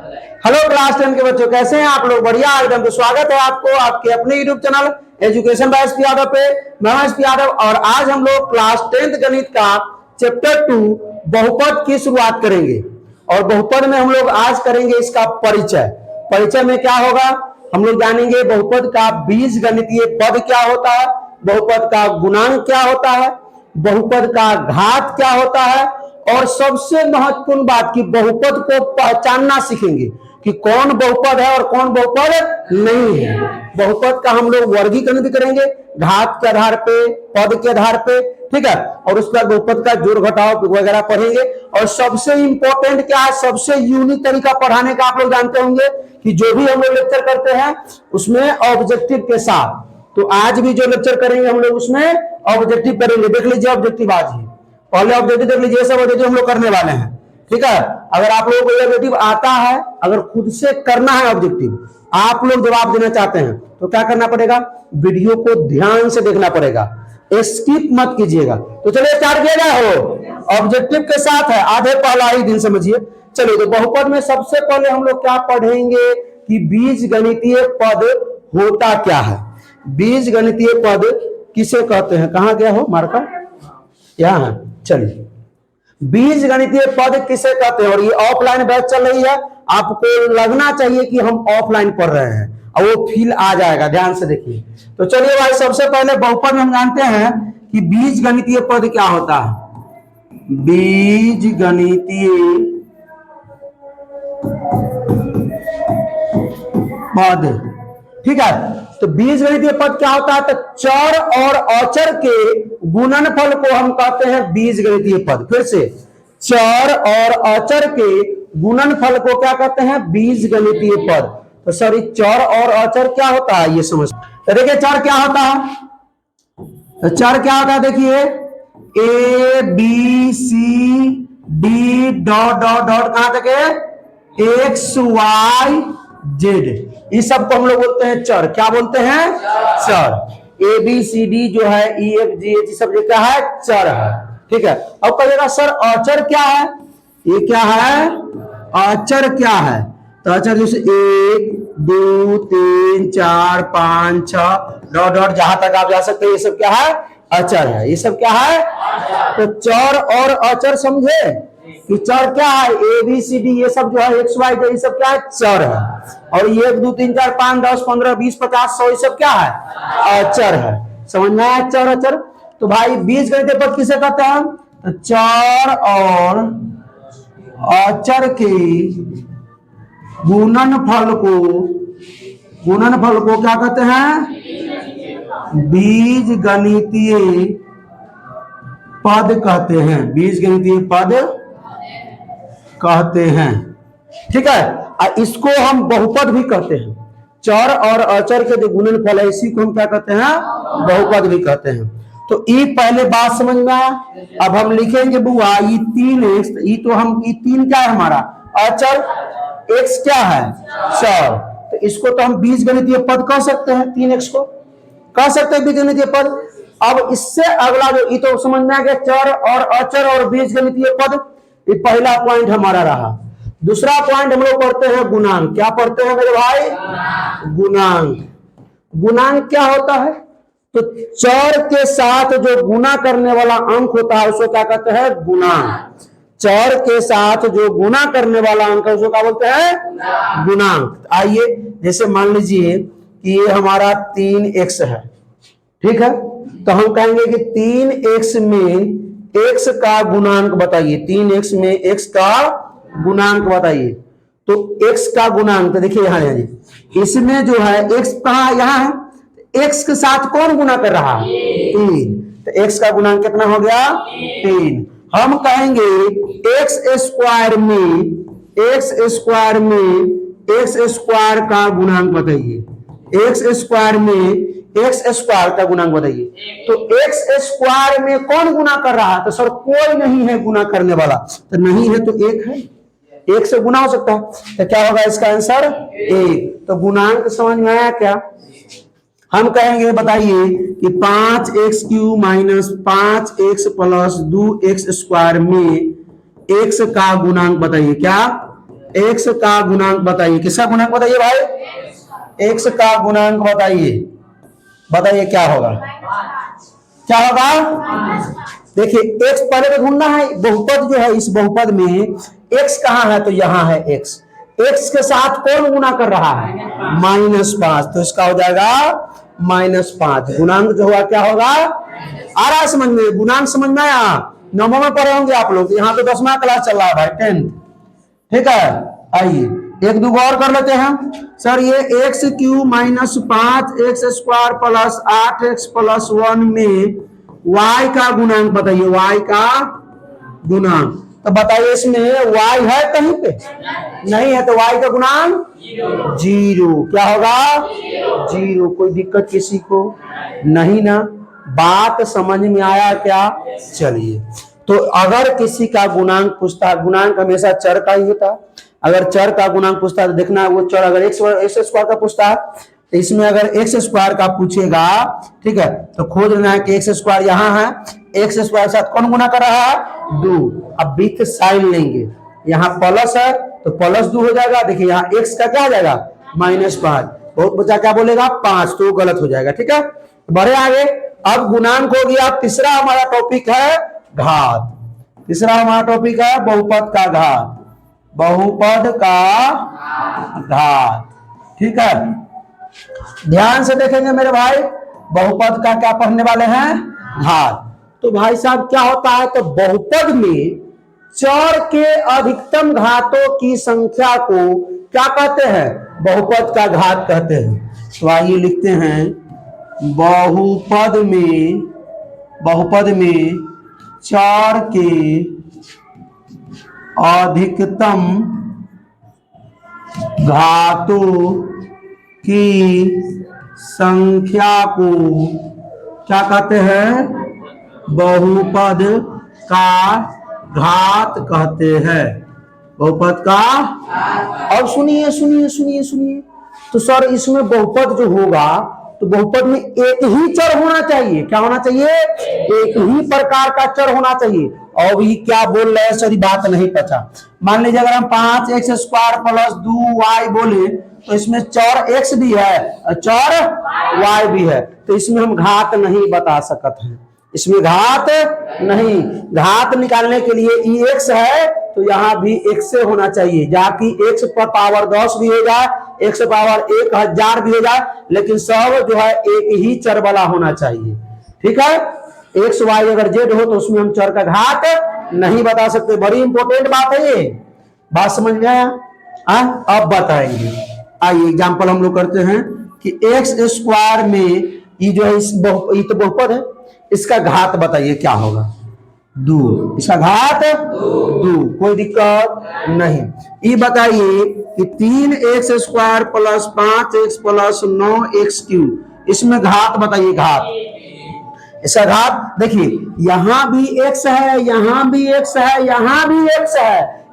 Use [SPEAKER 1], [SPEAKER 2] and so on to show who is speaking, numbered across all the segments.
[SPEAKER 1] Hello class 10 के बच्चों, कैसे हैं आप लोग? बढ़िया एकदम। तो स्वागत है आपको आपके अपने YouTube channel education by SP Yadav पे। मैं एसपी यादव और आज हम लोग क्लास 10th गणित का चैप्टर 2 बहुपद की शुरुआत करेंगे। और बहुपद में हम लोग आज करेंगे इसका परिचय। परिचय में क्या होगा, हम लोग जानेंगे बहुपद का बीजगणितीय पद क्या होता है, बहुपद का गुणांक क्या होता है, बहुपद का घात क्या होता है, और सबसे महत्वपूर्ण बात कि बहुपद को पहचानना सीखेंगे कि कौन बहुपद है और कौन बहुपद नहीं है। बहुपद का हम लोग वर्गीकरण भी करेंगे, घात के आधार पे, पद के आधार पे, ठीक है। और उसका बहुपद का जोड़ घटाव वगैरह पढ़ेंगे। और सबसे इंपॉर्टेंट क्या है, सबसे यूनिक तरीका पढ़ाने का आप लोग जानते होंगे कि जो भी हम लोग लेक्चर करते हैं उसमें ऑब्जेक्टिव के साथ। तो आज भी जो लेक्चर करेंगे हम लोग उसमें ऑब्जेक्टिव करेंगे। देख लीजिए ऑब्जेक्टिव आज ही, पहले ऑब्जेक्टिव देख लीजिए, सब ऑब्जेक्टिव हम लोग करने वाले हैं, ठीक है। अगर आप लोगों को ऑब्जेक्टिव आता है, अगर खुद से करना है ऑब्जेक्टिव, आप लोग जवाब देना चाहते हैं तो क्या करना पड़ेगा, वीडियो को ध्यान से देखना पड़ेगा, स्किप मत कीजिएगा। तो चलिए स्टार्ट किया जाए। हो ऑब्जेक्टिव के साथ है, आधे पहला ही दिन समझिए। चलिए तो बहुपद में सबसे पहले हम लोग क्या पढ़ेंगे कि बीजगणितीय पद होता क्या है। बीजगणितीय पद किसे कहते हैं, कहां गया हो मार्कर, यहां है। चलिए बीजगणितीय पद किसे कहते हैं। और ये ऑफलाइन बैच चल रही है, आपको लगना चाहिए कि हम ऑफलाइन पढ़ रहे हैं और वो फील आ जाएगा, ध्यान से देखिए। तो चलिए भाई, सबसे पहले बहुपद में हम जानते हैं कि बीजगणितीय पद क्या होता है। बीजगणितीय पद, ठीक है। तो बीजगणितीय पद क्या होता है, तो चर और अचर के गुणनफल को हम कहते हैं बीजगणितीय पद। फिर से, चर और अचर के गुणनफल को क्या कहते हैं, बीजगणितीय पद। तो सॉरी, चर और अचर क्या होता है ये समझ। तो देखिए चर क्या होता है, तो चर क्या होता है, देखिए A B C D dot dot dot कहां तक है, एक्स वाई जेड, इस सब को हम लोग बोलते हैं चर। क्या बोलते हैं, चर। ए बी सी डी जो है, ई एफ जी एच सब जो क्या है, चर है, ठीक है। अब कहिएगा सर अचर क्या है, ये क्या है, अचर क्या है। तो अचर जैसे 1 2 3 4 5 6 डॉट डॉट जहां तक आप जा सकते हैं, ये सब क्या है, अचर है। ये सब क्या है, तो चर और अचर समझे कि चर क्या है, ए बी सी डी ये सब जो है, एक्स वाई जेड, ये सब क्या है, चर है। और ये 1 2 3 4 5 10 15 20 50 100 ये सब क्या है, अचर है। समझ में आया चर अचर। तो भाई बीजगणितीय पद किसे कहते हैं, तो चर और अचर के गुणनफल को क्या कहते हैं, बीजगणितीय पद कहते हैं। बीजगणितीय पद कहते हैं, ठीक है। इसको हम बहुपद भी कहते हैं। चर और अचर के जो गुणनफल है इसी को हम क्या कहते हैं, बहुपद भी कहते हैं। तो ये पहले बात समझ में आया। अब हम लिखेंगे बुआ ये 3x, ये तो हम ये 3 क्या है हमारा अचर, x क्या है चर। तो इसको तो हम बीजगणितीय पद कह सकते हैं, 3x को कह सकते हैं बीजगणितीय पद। अब इससे अगला जो ये तो समझ में आ गया, चर और अचर और बीजगणितीय पद, ये पहला पॉइंट हमारा रहा। दूसरा पॉइंट हम लोग पढ़ते हैं गुणांक। क्या पढ़ते हैं मेरे भाई, गुणांक। गुणांक क्या होता है, तो चर के साथ जो गुना करने वाला अंक होता है उसको क्या कहते हैं, गुणांक। चर के साथ जो गुना करने वाला अंक है उसको क्या बोलते हैं, गुणांक। आइए जैसे मान लीजिए कि ये हमारा 3x है, ठीक है। तो हम कहेंगे कि 3x में x का गुणांक बताइए, 3x में x का गुणांक बताइए। तो x का गुणांक, तो देखिए यहां इसमें जो है x कहां, यहां है, x के साथ कौन गुना कर रहा है, 3। तो x का गुणांक कितना हो गया, 3। हम कहेंगे x स्क्वायर में का गुणांक बताइए, x स्क्वायर में एक्स स्क्वायर का गुणांक बताइए। तो एक्स स्क्वायर में कौन गुना कर रहा है, तो सर कोई नहीं है गुना करने वाला, तो नहीं है तो 1 है, 1 से गुना हो सकता है। तो क्या होगा इसका आंसर, 1। तो गुणांक समझ में आया क्या। हम कहेंगे बताइए कि 5x³ minus 5x plus 2x square में x का गुणांक बताइए, क्या x का गुणांक बताइए। किसका गुणांक बताइए भाई? x का गुणांक बताइए। बताइए क्या होगा? क्या होगा? देखिए x पहले तो ढूंढना है। बहुपद जो है, इस बहुपद में x कहाँ है? तो यहाँ है x। x के साथ कौन गुना कर रहा है? -5। तो इसका हो जाएगा -5। गुणांक जो हुआ क्या होगा? आ रहा है समझ में? गुणांक समझ में आया? नवों में पढ़े होंगे आप लोग, यहाँ तो 10वां क्लास चल रहा है भाई, 10th। ठीक है, आइए एक दो और कर लेते हैं। सर ये x³ -5 x² plus 8x plus 1 में y का गुणांक बताइए। y का गुणांक तो बताइए, इसमें y है कहीं पे? नहीं है, तो y का गुणांक 0। क्या होगा? 0। कोई दिक्कत किसी को नहीं ना? बात समझ में आया क्या? चलिए, तो अगर किसी का गुणांक पूछता है, गुणांक हमेशा चर का ही होता है। अगर चर का गुणांक पूछता है तो देखना है वो चर, अगर x² का पूछता है तो इसमें अगर x² का पूछेगा, ठीक है, तो खोज लेना है कि x² यहाँ है, x² के साथ कौन गुना कर रहा है? 2। अब विथ साइन लेंगे, यहाँ प्लस है तो +2 हो जाएगा। देखिए यहाँ x का क्या हो जाएगा? -5। बहुत बच्चा क्या बोलेगा? 5, तो गलत हो जाएगा। ठीक है, बढ़े आगे। अब गुणांक हो गया। तीसरा हमारा टॉपिक है घात। तीसरा हमारा टॉपिक है बहुपद का घात। बहुपद का घात, ठीक है, ध्यान से देखेंगे मेरे भाई। बहुपद का क्या पढ़ने वाले हैं? घात। तो भाई साहब क्या होता है? तो बहुपद में चर के अधिकतम घातों की संख्या को क्या कहते हैं? बहुपद का घात कहते हैं। तो आइए लिखते हैं, बहुपद में चर के अधिकतम घातों की संख्या को क्या कहते हैं? बहुपद का घात कहते हैं। बहुपद का। अब सुनिए सुनिए सुनिए सुनिए, तो सर इसमें बहुपद जो होगा तो बहुपद में एक ही चर होना चाहिए। क्या होना चाहिए? एक ही प्रकार का चर होना चाहिए। और ये क्या बोल रहे हैं सर, बात नहीं पता। मान लीजिए अगर हम 5x² प्लस 2y बोले तो इसमें चर x भी है और चर y भी है, तो इसमें हम घात नहीं बता सकते हैं। इसमें घात नहीं। घात निकालने के लिए x है तो यहाँ भी x से होना चाहिए, जाकि x पर पावर 10 भी हो जाए, x पावर 1000 भी हो जाए, लेकिन सब जो है एक ही चर वाला होना चाहिए। ठीक है, x y अगर z हो तो उसमें हम चर का घात नहीं बता सकते। बड़ी इंपॉर्टेंट बात है ये, बात समझ में आया? अब बताएंगे। आइए एग्जाम्पल हम लोग करते हैं कि x² में ये जो है ये तो बहुपद है, इसका घात बताइए क्या होगा? 2। इसका घात 2। कोई दिक्कत नहीं। ये बताइए कि 3x² plus 5x plus 9x³, इसमें घात बताइए। घात, इसका घात देखिए, यहां भी x है, यहां भी x है, यहां भी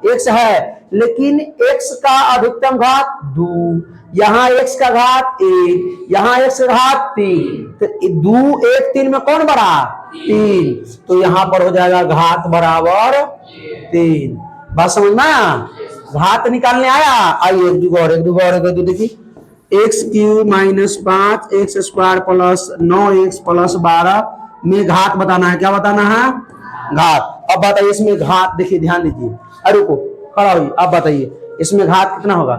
[SPEAKER 1] x है, लेकिन x का अधिकतम घात 2, यहाँ x का घात 1, यहाँ x का घात 3, तो 2 1 3 में कौन बड़ा? 3, तो यहाँ पर हो जाएगा घात बराबर 3। बात समझ में आया? घात निकालने आया? आइए एक दो और देखिए, x³ -5 x² plus 9x plus 12 में घात बताना है। क्या बताना है? घात। अब बताइए इसमें घात, देखिए ध्यान दीजिए, अरे रुको खड़ा होइए, अब बताइए इसमें घात कितना होगा?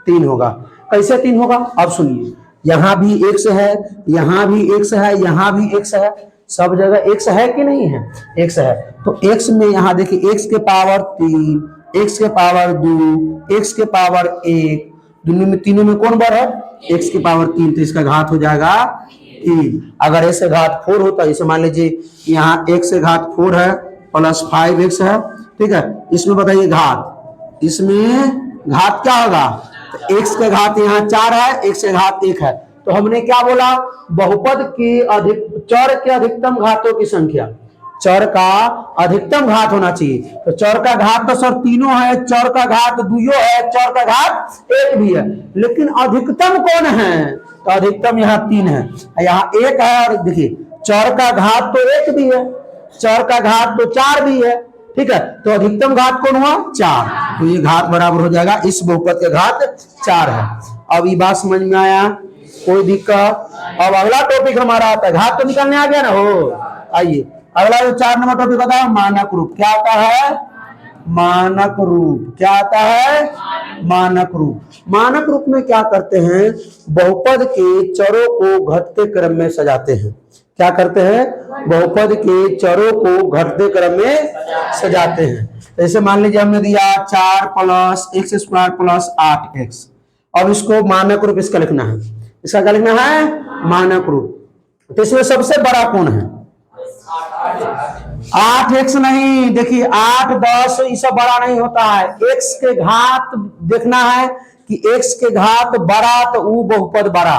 [SPEAKER 1] 3 होगा। कैसे 3 होगा? अब सुनिए, यहाँ भी x है, यहाँ भी x है, यहाँ भी x है, सब जगह x है कि नहीं है? x है। तो x में यहाँ देखिए x के पावर 3, x के पावर 2, x के पावर 1, तीनों में कौन बढ़ है? x के पावर 3, तो इसका घात हो जाएगा 3। अगर x से घात 4 होता है, इसे मान लीजिए यहाँ x से घात 4 है प्लस 5x है, ठीक है, इसमें बताइए घात, इसमें घात क्या होगा? तो x का घात यहाँ 4 है, x का घात 1 है, तो हमने क्या बोला? बहुपद की चर के अधिकतम घातों की संख्या, चर का अधिकतम घात होना चाहिए। तो चर का घात तो सर तीनों है, चर का घात 2 है, चर का घात 1 भी है, लेकिन अधिकतम कौन है? तो अधिकतम यहाँ 3 है, यहाँ 1 है, और देखिए चर का घात तो 1 भी है, चर का घात तो 4 भी है, ठीक है, तो अधिकतम घात कौन हुआ 4, तो ये घात बराबर हो जाएगा इस बहुपद के घात 4 है। अब ये बात समझ में आया, कोई दिक्कत? अब अगला टॉपिक हमारा आता है, घात तो निकालने आ गया ना हो। आइए अगला जो 4 नंबर टॉपिक होता है मानक रूप। क्या आता है? मानक रूप। क्या आता है? मानक रूप। मानक रूप में क्या करते हैं? बहुपद के चरों को घटते क्रम में सजाते हैं। क्या करते हैं? बहुपद के चरों को घटते क्रम में सजाते हैं। जैसे मान लीजिए हमने दिया 4 plus x square plus 8x। अब इसको मानक रूप इसका लिखना है। इसका क्या लिखना है? मानक रूप। तो इसमें सबसे बड़ा कौन है? 8x नहीं, देखिए 8, 10 ये सब बड़ा नहीं होता है। x के घात देखना है कि x के घात बड़ा तो वो बहुपद बड़ा।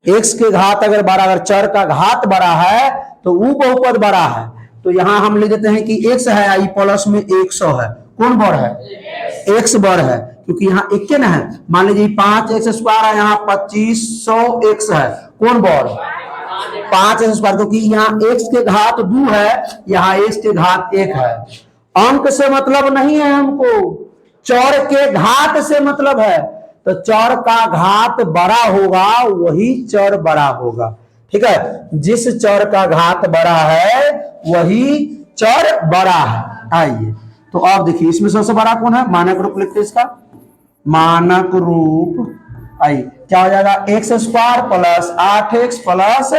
[SPEAKER 1] x के घात अगर बड़ा, अगर चर का घात बड़ा है तो वो बहुपद बड़ा है। तो यहां हम लिख देते हैं कि x है, आई प्लस में 100 है। कौन बड़ है? x बड़ है, क्योंकि यहाँ एक ना है। मान लीजिए 5x स्क्वायर है, यहाँ 2500x है। कौन बड़? 5x स्क्वायर, क्योंकि यहाँ x के घात 2 है, यहाँ x के घात 1 है। अंक से मतलब नहीं है हमको, चर के घात से मतलब है। तो चर का घात बड़ा होगा वही चर बड़ा होगा। ठीक है, जिस चर का घात बड़ा है वही चर बड़ा है। आइए तो अब देखिए इसमें सबसे बड़ा कौन है? मानक रूप लिखते इसका। मानक रूप आई क्या हो जाएगा? X square plus 8x plus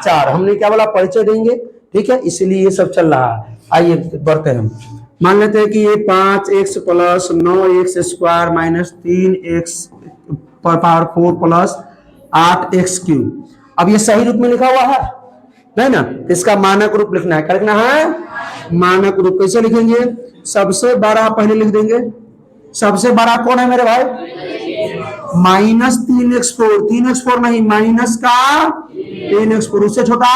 [SPEAKER 1] 4। हमने क्या बोला? परिचय देंगे, ठीक है, इसलिए ये सब चल रहा है। आइए बढ़ते हैं। मान लेते हैं कि ये 5x plus 9x square minus 3x power 4 plus 8x cube. अब ये सही रूप में लिखा हुआ है नहीं ना? इसका मानक रूप लिखना है। क्या लिखना है? मानक रूप। कैसे लिखेंगे? सबसे बड़ा पहले लिख देंगे। सबसे बड़ा कौन है मेरे भाई? Minus 3x4। 3x4 नहीं, माइनस का 3x4। उससे छोटा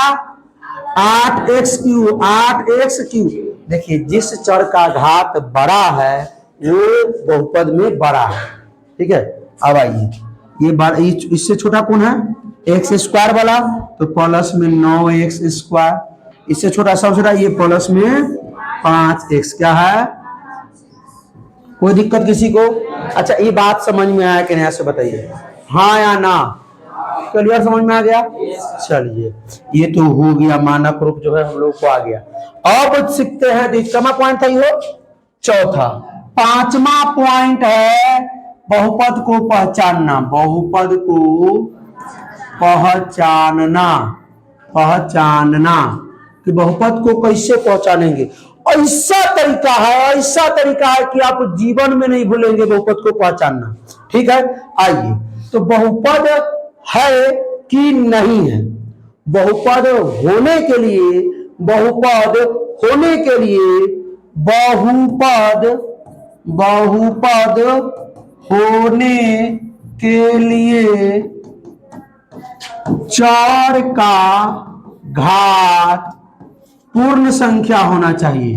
[SPEAKER 1] 8x क्यूब। 8x cube. देखिए जिस चर का घात बड़ा है वो बहुपद में बड़ा है। ठीक है, अब आइए ये इससे छोटा कौन है? एक्स स्क्वायर वाला, तो प्लस में 9x स्क्वायर। इससे छोटा सब छोटा ये प्लस में 5x। क्या है? कोई दिक्कत किसी को? अच्छा ये बात समझ में आया कि नहीं से बताइए, हाँ या ना? क्लियर, समझ में आ गया? चलिए ये तो हो गया, मानक रूप जो है हम लोग को आ गया। अब सीखते हैं, कितना पॉइंट था ये? चौथा। 5वां पॉइंट है बहुपद को पहचानना। बहुपद को पहचानना। पहचानना कि बहुपद को कैसे पहचानेंगे। ऐसा तरीका है कि आप जीवन में नहीं भूलेंगे बहुपद को पहचानना। ठीक है, आइए तो बहुपद है कि नहीं है? बहुपद होने के लिए बहुपद होने के लिए चर का घात पूर्ण संख्या होना चाहिए।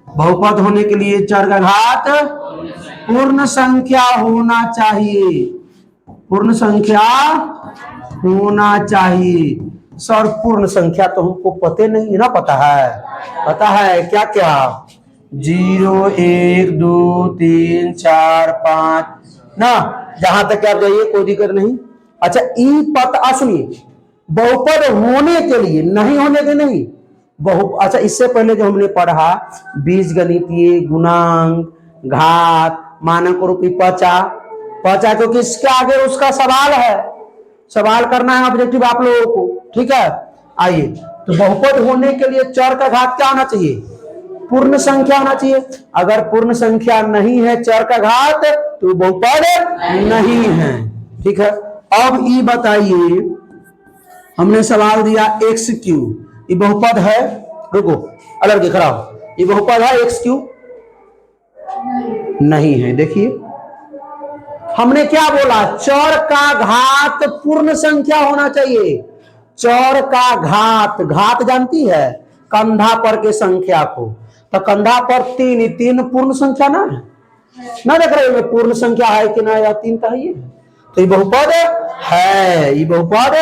[SPEAKER 1] बहुपद होने के लिए चर का घात पूर्ण संख्या होना चाहिए। पूर्ण संख्या होना चाहिए। सर पूर्ण संख्या तो हमको पते नहीं है ना? पता है क्या क्या? 0 1 2 3 4 5 ना, जहां तक आप जाइए कोई दिक्कत नहीं। अच्छा ई पता सुनिए, बहुपद होने के लिए, नहीं होने के नहीं। अच्छा इससे पहले जो हमने पढ़ा बीजगणितीय, गुणांक, घात, मानक रूपी पचा क्योंकि इसके आगे उसका सवाल है, सवाल करना है ऑब्जेक्टिव आप लोगों को। ठीक है, आइए तो बहुपद होने के लिए चर का घात क्या होना चाहिए? पूर्ण संख्या होना चाहिए। अगर पूर्ण संख्या नहीं है चर का घात तो बहुपद नहीं है। ठीक है, अब ये बताइए, हमने सवाल दिया एक्स क्यूब, ये बहुपद है? रुको अलग दिख रहा हो, ये बहुपद है एक्स क्यूब? नहीं है। देखिए हमने क्या बोला? चर का घात पूर्ण संख्या होना चाहिए। चर का घात जानती है? कंधा पर के संख्या को, तो कंधा पर 3 पूर्ण संख्या ना है ना? देख रहे हो पूर्ण संख्या है कि ना? या 3 का ये, तो ये बहुपद है। ये बहुपद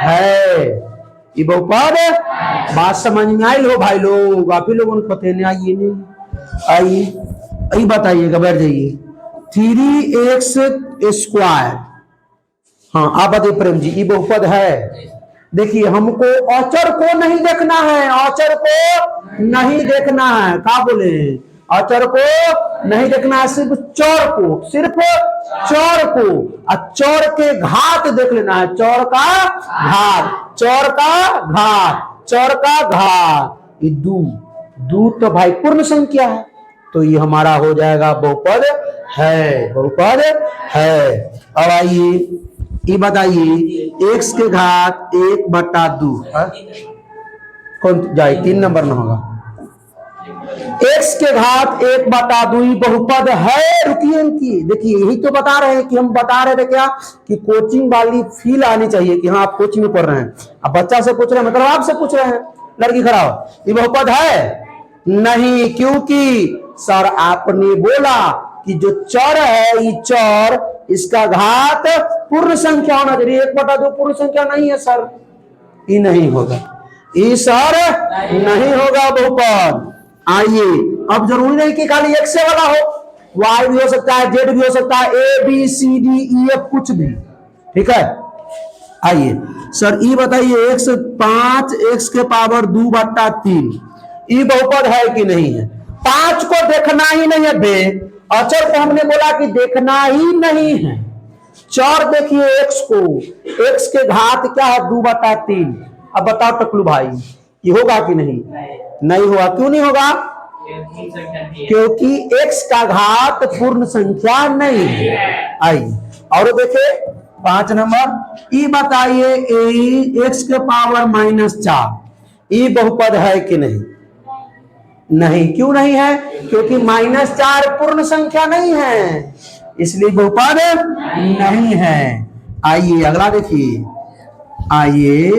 [SPEAKER 1] है। ये बहुपद। बात समझ में आई लो भाई लोग? आप ही लोगों को पता नहीं आई नहीं? आइए यही बताइएगा, बैठ जाइए। 3x²। हाँ आप बताइए प्रेम जी, ये बहुपद है? देखिए हमको अचर को नहीं देखना है, अचर को नहीं देखना है। क्या बोले? अचर को नहीं देखना है, सिर्फ चौर को, सिर्फ चौर को। और चौर के घात देख लेना है, चौर का घात, चौर का घात, चौर का घात। ये दू तो भाई पूर्ण संख्या है, तो ये हमारा हो जाएगा बहुपद है, बहुपद है। अब आइए ये बताइए, x के घात 1/2 कौन जाए? 3 नंबर में होगा। x के घात 1/2 बहुपद है। रुकिए इनकी, देखिए यही तो बता रहे हैं कि हम बता रहे थे क्या कि कोचिंग वाली फील आनी चाहिए कि हाँ आप कोचिंग में पढ़ रहे हैं। अब बच्चा से पूछ रहे हैं मतलब आपसे पूछ रहे हैं, लड़की खड़ा हो, ये बहुपद है? नहीं, क्योंकि सर आपने बोला कि जो चर है, ये चर, इसका घात पूर्ण संख्या होना चाहिए। 1/2 पूर्ण संख्या नहीं है सर, ये नहीं होगा, ये सर नहीं होगा बहुपद। आइए अब जरूरी नहीं कि खाली x से वाला हो, y भी हो सकता है, z भी हो सकता है, a b c d e f कुछ भी, ठीक है। आइए सर ये बताइए, 5x⁵ ये बहुपद है कि नहीं है? 5 को देखना ही नहीं है बे, अचर को हमने बोला कि देखना ही नहीं है। चौर देखिए x को, x के घात क्या है? 2/3। अब बताओ टकलू भाई, ये होगा कि नहीं? नहीं होगा। क्यों नहीं होगा? क्योंकि x का घात पूर्ण संख्या नहीं है। आइए और देखे 5 नंबर, ये बताइए x⁻⁻4 ये बहुपद है कि नहीं? नहीं। क्यों नहीं है? क्योंकि -4 पूर्ण संख्या नहीं है, इसलिए बहुपद नहीं है। आइए अगला देखिए, आइए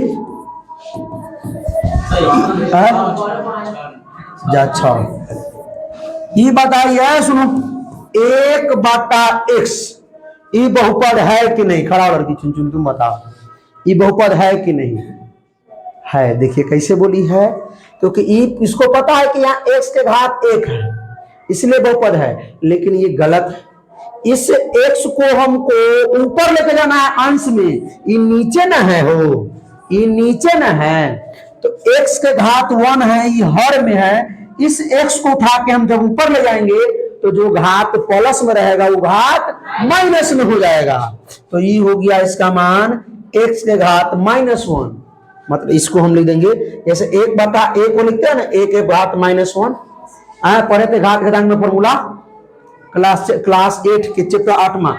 [SPEAKER 1] अच्छा ये बताइए, सुनो, 1/x ये बहुपद है कि नहीं? खड़ा लड़की चुन चुन तुम बताओ, ये बहुपद है कि नहीं है? देखिए कैसे बोली है, क्योंकि इसको पता है कि यहाँ x के घात 1 है, इसलिए बहुपद है। लेकिन ये गलत है, इस x को हमको ऊपर लेके जाना है अंश में, ये नीचे ना है हो, ये नीचे ना है, तो x के घात 1 है, ये हर में है। इस x को उठा के हम जब ऊपर ले जाएंगे तो जो घात प्लस में रहेगा वो घात माइनस में हो जाएगा, तो ये हो गया इसका मान x के घात -1। मतलब इसको हम लिख देंगे जैसे 1/a को लिखते हैं ना, 1 के घात -1। पढ़े थे घात घातांक में फॉर्मूला क्लास 8 के चैप्टर 8वां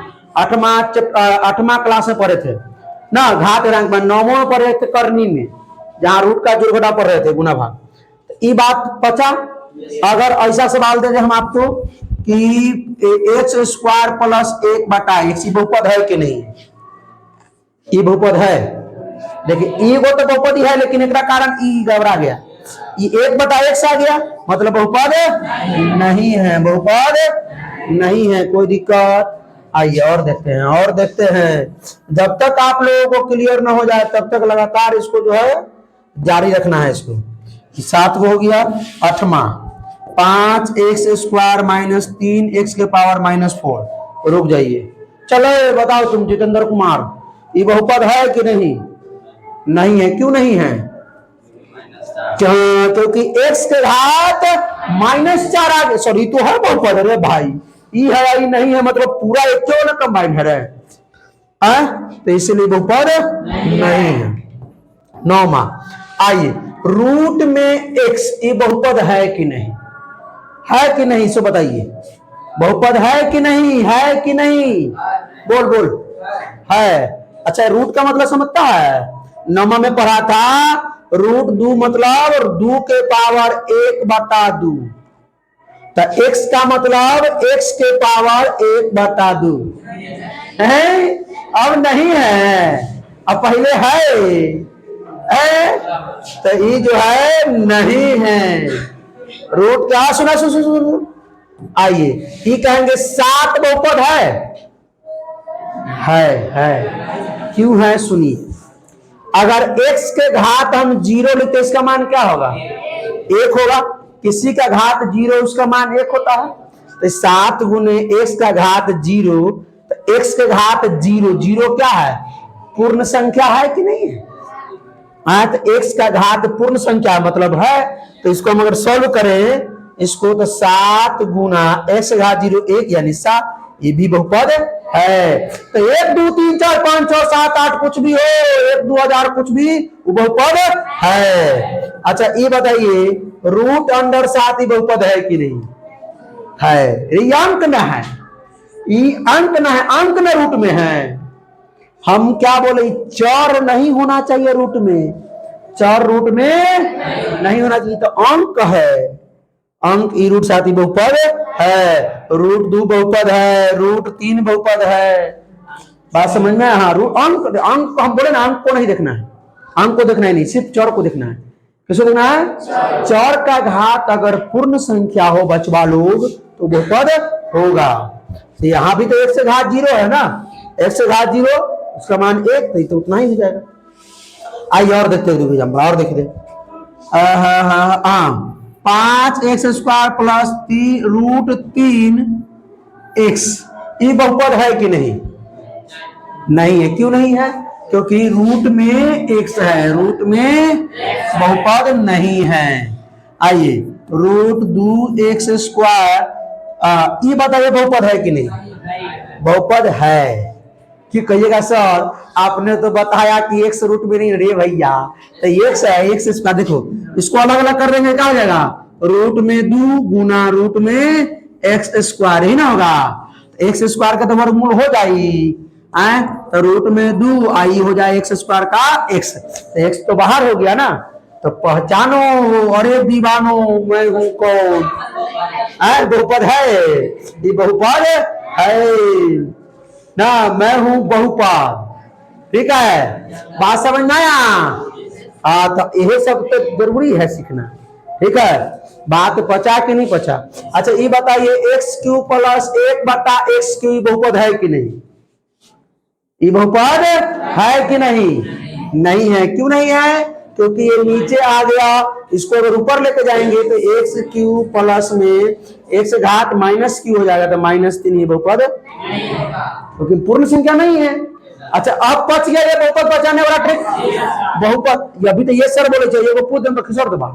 [SPEAKER 1] क्लास में पढ़े थे ना, घात घातांक में 9वां में पढ़े थे करनी में, जहां रूट का जोड़ घटा पढ़ रहे थे, गुना भाग। तो ये बात पचा। अगर ऐसा सवाल दे हम आपको कि x² + 1/x ये बहुपद है कि नहीं? ये बहुपद है। देखिए वो तो बहुपद ही है, लेकिन एक कारण ई घबरा गया, ये 1/x आ गया, मतलब बहुपद नहीं है, बहुपद नहीं है। कोई दिक्कत? आइए और देखते हैं, और देखते हैं। जब तक आप लोगों को क्लियर ना हो जाए तब तक लगातार इसको जो है जारी रखना है। इसको 7 हो गया, 8वां 5x² - 3x⁻⁻4। रुक जाइए, चलो बताओ तुम जितेंद्र कुमार, ये बहुपद है कि नहीं? नहीं है। क्यों नहीं है? क्योंकि x के घात -4 आ गया। सॉरी तो है बहुपद, अरे भाई ये है ये नहीं है, मतलब पूरा एक क्यों ना कंबाइन है, तो इसलिए बहुपद नहीं है। 9वां, आइए रूट में x ये बहुपद है कि नहीं? है कि नहीं? सो बताइए, बहुपद है कि नहीं? है कि नहीं? बोल बोल, है। अच्छा रूट का मतलब समझता है? 9वां में पढ़ा था, रूट 2 मतलब 2 के पावर 1/2, तो x का मतलब x के पावर 1/2 है। अब नहीं है, अब पहले है, तो ये जो है नहीं है। रूट क्या? सुना सुन, आइए ये कहेंगे 7 बहुपद है। क्यों है? सुनिए, अगर x के घात हम 0 लिखते इसका मान क्या होगा? 1 होगा। किसी का घात 0 उसका मान 1 होता है। तो 7 गुने x का घात 0, तो x के घात 0, 0 क्या है? पूर्ण संख्या है कि नहीं है? तो x का घात पूर्ण संख्या मतलब है। तो इसको हम अगर सॉल्व करें इसको, तो 7 गुना x घात 0 1 यानी 7, ये भी बहुपद है। तो 1 2 3 4 5 6 7 8 कुछ भी हो, 1 2 हजार कुछ भी, वो बहुपद है। अच्छा ये बताइए रूट अंडर 7 बहुपद है कि नहीं है? ये अंक में है, ये अंक में है, अंक में रूट में है। हम क्या बोले, चर नहीं होना चाहिए रूट में, चर रूट में नहीं होना चाहिए। तो अंक है, अंक ई रूट 7 बहुपद है, रूट 2 बहुपद है, रूट 3 बहुपद है। बात समझ में? हाँ, रूट अंक, अंक हम बोले ना, अंक को नहीं देखना है, अंक को देखना है नहीं, सिर्फ चर को देखना है। किसको देखना है? चर का घात अगर पूर्ण संख्या हो बचवा लोग तो बहुपद होगा। तो यहाँ भी तो 1 से घात 0 है ना, 1 से घात 0 उसका मान 1, तो उतना ही हो जाएगा। आइए और देखते हैं, और देखते 5x² प्लस 3 रूट 3x, ये बहुपद है कि नहीं? नहीं है। क्यों नहीं है? क्योंकि रूट में x है, रूट में बहुपद नहीं है। आइए रूट 2x², ये बताइए बहुपद है कि नहीं? बहुपद है। क्यों कहिएगा सर आपने तो बताया कि x रूट में नहीं, रे भैया तो x है, x², देखो इसको अलग अलग कर देंगे क्या हो जाएगा? रूट में 2 गुना रूट में x² ही ना होगा, x² का तो वर्गमूल हो जाएगी, तो रूट में 2 आई हो जाए x² का x, तो x तो बाहर हो गया ना। तो पहचानो अरे दीवानो मैं हूं कौन, बहुपद है, ये बहुपद है ना, मैं हूं बहुपद। ठीक है, बात समझ में आया? तो यही सब तो जरूरी है सीखना। ठीक है, बात पचा कि नहीं पचा? अच्छा ये बताइए x³ प्लस 1/x³ बहुपद है कि नहीं? ये बहुपद है कि नहीं? नहीं है। क्यों नहीं है? क्योंकि ये नीचे आ गया, इसको अगर ऊपर लेके जाएंगे तो x³ प्लस में x घात -q हो जाएगा, तो -3 ये बहुपद, क्योंकि पूर्ण संख्या नहीं है। अच्छा अब पच गया ये बहुपद बचाने वाला ट्रिक, बहुपद अभी तो ये सर बोले चाहिए वो पूछ दे खिसर दबा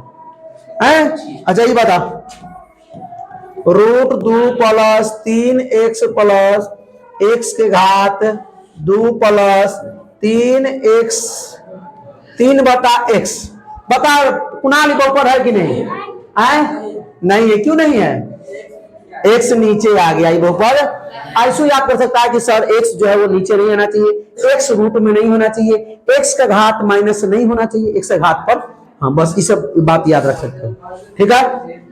[SPEAKER 1] है। अच्छा ये बता, root 2 plus 3x plus x के घात 2 प्लस 3x 3/x, बता कुणाल बहुपद है कि नहीं? नहीं है। क्यों नहीं है? x नीचे आ गया, ये बहुपद। ऐसे याद कर सकता है कि सर x जो है वो नीचे नहीं आना चाहिए, x रूट में नहीं होना चाहिए, x का घात माइनस नहीं होना चाहिए, x का घात पर। हाँ बस ये सब बात याद रख सकते हो। ठीक है,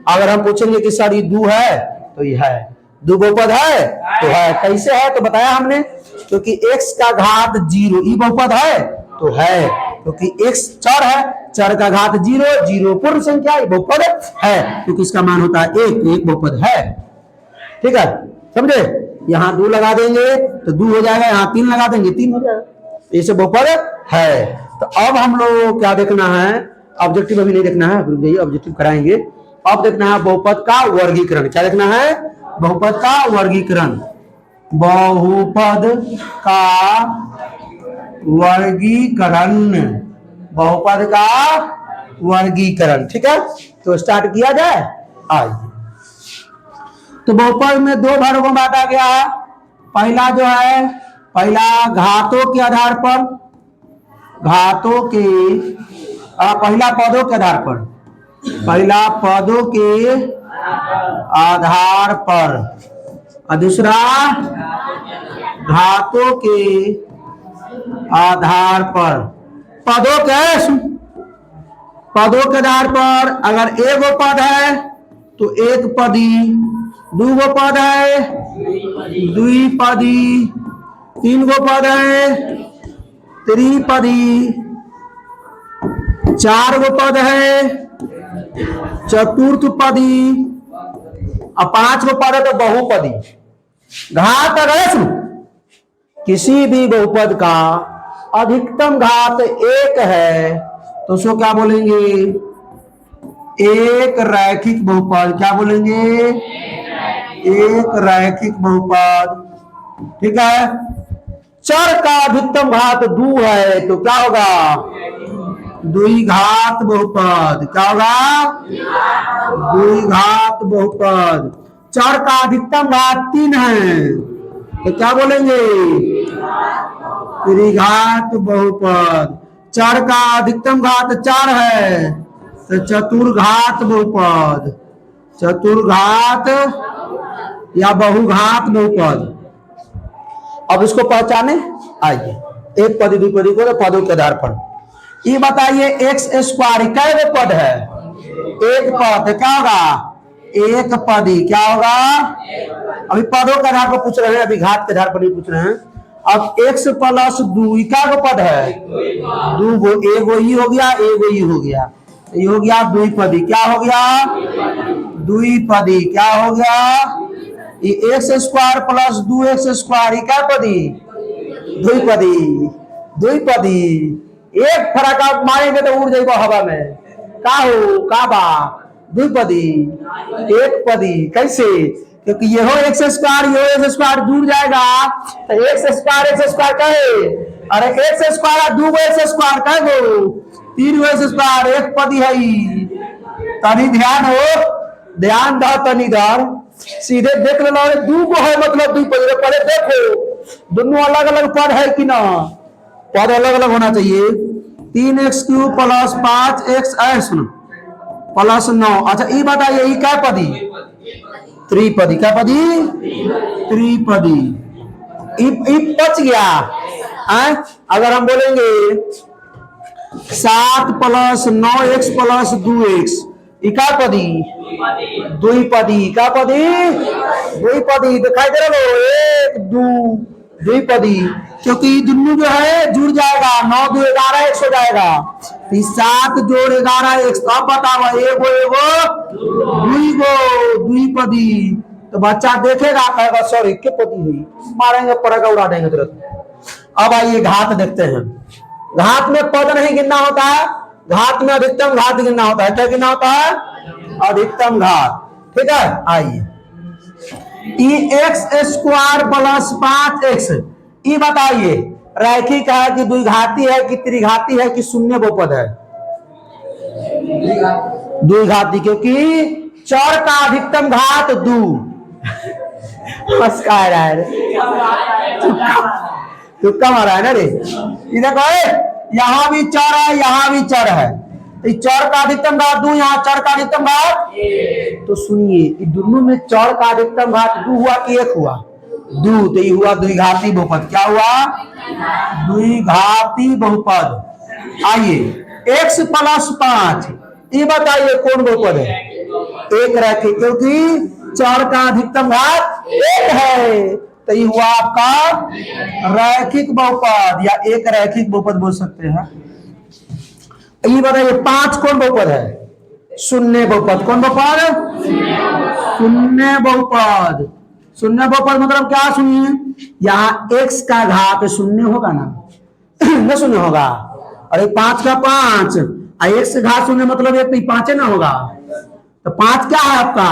[SPEAKER 1] अगर हम पूछेंगे कि सर ये 2 है तो ये है, 2 बहुपद है तो है। कैसे है तो बताया हमने, क्योंकि x का घात 0 ये बहुपद है तो है, क्योंकि x चर है, चर का घात 0, 0 पूर्ण संख्या, ये बहुपद है क्योंकि इसका मान होता है 1, 1 बहुपद है। ठीक है, समझे? यहाँ 2 लगा देंगे तो 2 हो जाएगा, यहाँ 3 लगा देंगे 3 हो जाएगा, ये सब बहुपद है। तो अब हम लोग क्या देखना है, ऑब्जेक्टिव अभी नहीं देखना है, ऑब्जेक्टिव कराएंगे। अब देखना है बहुपद का वर्गीकरण। क्या देखना है? बहुपद का वर्गीकरण, बहुपद का वर्गीकरण, बहुपद का वर्गीकरण। ठीक है, तो स्टार्ट किया जाए। आइए, तो बहुपद में 2 भागों में बांटा गया है। पहला जो है, पहला घातों के आधार पर, घातों के पहला पदों के आधार पर, पहला पदों के आधार पर, और दूसरा घातों के आधार पर। पदों के आधार पर अगर एक गो पद है तो एक पदी, 2 गो पद है द्विपदी, 3 गो पद है त्रिपदी, 4 गो पद है चतुर्थपदी, और 5 गो पद है तो बहुपदी। घात अगर किसी भी बहुपद का अधिकतम घात 1 है तो उसको क्या बोलेंगे? एक रैखिक बहुपद। क्या बोलेंगे? एक रैखिक बहुपद। ठीक है। चर का अधिकतम घात 2 है तो क्या होगा? द्विघात बहुपद। क्या होगा? द्विघात बहुपद। चर का अधिकतम घात 3 है तो क्या बोलेंगे? त्रिघात बहुपद। चर का अधिकतम घात 4 है तो चतुर्घात बहुपद। चतुर्घात या बहुघात बहुपद। अब इसको पहचाने आइए, एक पदी द्विपदी को पदों के आधार पर। ये बताइए एक्स स्क्वायर कै पद है? एक पद। क्या होगा? एक पदी। क्या होगा? अभी पदों के आधार पर पूछ रहे हैं, अभी घात के आधार पर नहीं पूछ रहे हैं। अब x प्लस 2 क्या को पद है? 2 गो। एगो ही हो गया, एगो ही हो गया, ये हो गया द्विपदी। क्या हो गया? द्विपदी। क्या हो गया? ये x square plus 2x square क्या पदी? द्विपदी। द्विपदी। एक फरक आप मारेंगे तो उड़ जाएगा हवा में। का हो? का बा? द्विपदी। एक पदी। कैसे? क्योंकि ये हो एक्स स्क्वायर, ये एक्स स्क्वायर जुड़ जाएगा तो एक्स स्क्वायर कहे। अरे एक्स स्क्वायर 2 एक्स स्क्वायर कहे गो? 3 एक्स स्क्वायर। एक पदी है। तनी ध्यान हो, ध्यान दो तनी दर। सीधे देख लो 2 को है मतलब द्विपदी। पहले देखो दोनों अलग अलग पद है कि ना? पद अलग अलग होना चाहिए। 3x³ plus 5x plus 9। अच्छा ये बताइए ये क्या पदी? त्रिपदी। क्या पदी? त्रिपदी। बच गया। अगर हम बोलेंगे 7 प्लस 9x प्लस 2x क्या पदी? द्विपदी। क्या पदी? द्विपदी। दिखाई दे रहा हो? 1 2 द्विपदी। क्योंकि दोनों जो है जुड़ जाएगा, 9 2 11 1 हो जाएगा। 7 जोड़ 11 1। अब बताओ एगो एगो द्विपदी। तो बच्चा देखेगा कहेगा सॉरी के पदी हुई, मारेंगे पड़ेगा, उड़ा देंगे तुरंत। अब आइए घात देखते हैं। घात में पद नहीं गिनना होता है, घात में अधिकतम घात गिनना होता है। क्या गिनना होता है? अधिकतम घात। ठीक है। आइए एक्स स्क्वायर प्लस 5x ये बताइए रैखिक है कि द्विघाती है कि त्रिघाती है कि शून्य बहुपद है? द्विघाती। क्योंकि चर का अधिकतम घात 2। तुक्का मारा है ना रे? देखो यहाँ भी चर है, यहाँ भी चर है। चर का अधिकतम घात 2, यहाँ चर का अधिकतम घात। तो सुनिए दोनों में चर का अधिकतम घात 2 हुआ कि 1 हुआ? 2। तो ये हुआ द्विघाती बहुपद। क्या हुआ? द्विघाती बहुपद। आइए x प्लस 5 ये बताइए कौन बहुपद है? एक रैखिक। क्योंकि चर का अधिकतम घात 1 है तो ये हुआ आपका रैखिक बहुपद या एक रैखिक बहुपद बोल सकते हैं। ये बताइए 5 कौन बहुपद है? शून्य बहुपद। कौन बहुपद? शून्य बहुपद। शून्य बहुपद मतलब क्या? सुनिए यहाँ x का घात शून्य होगा ना? न शून्य होगा। अरे 5 का 5 x का घात शून्य मतलब 1 तो 5 ना होगा। तो 5 क्या है आपका?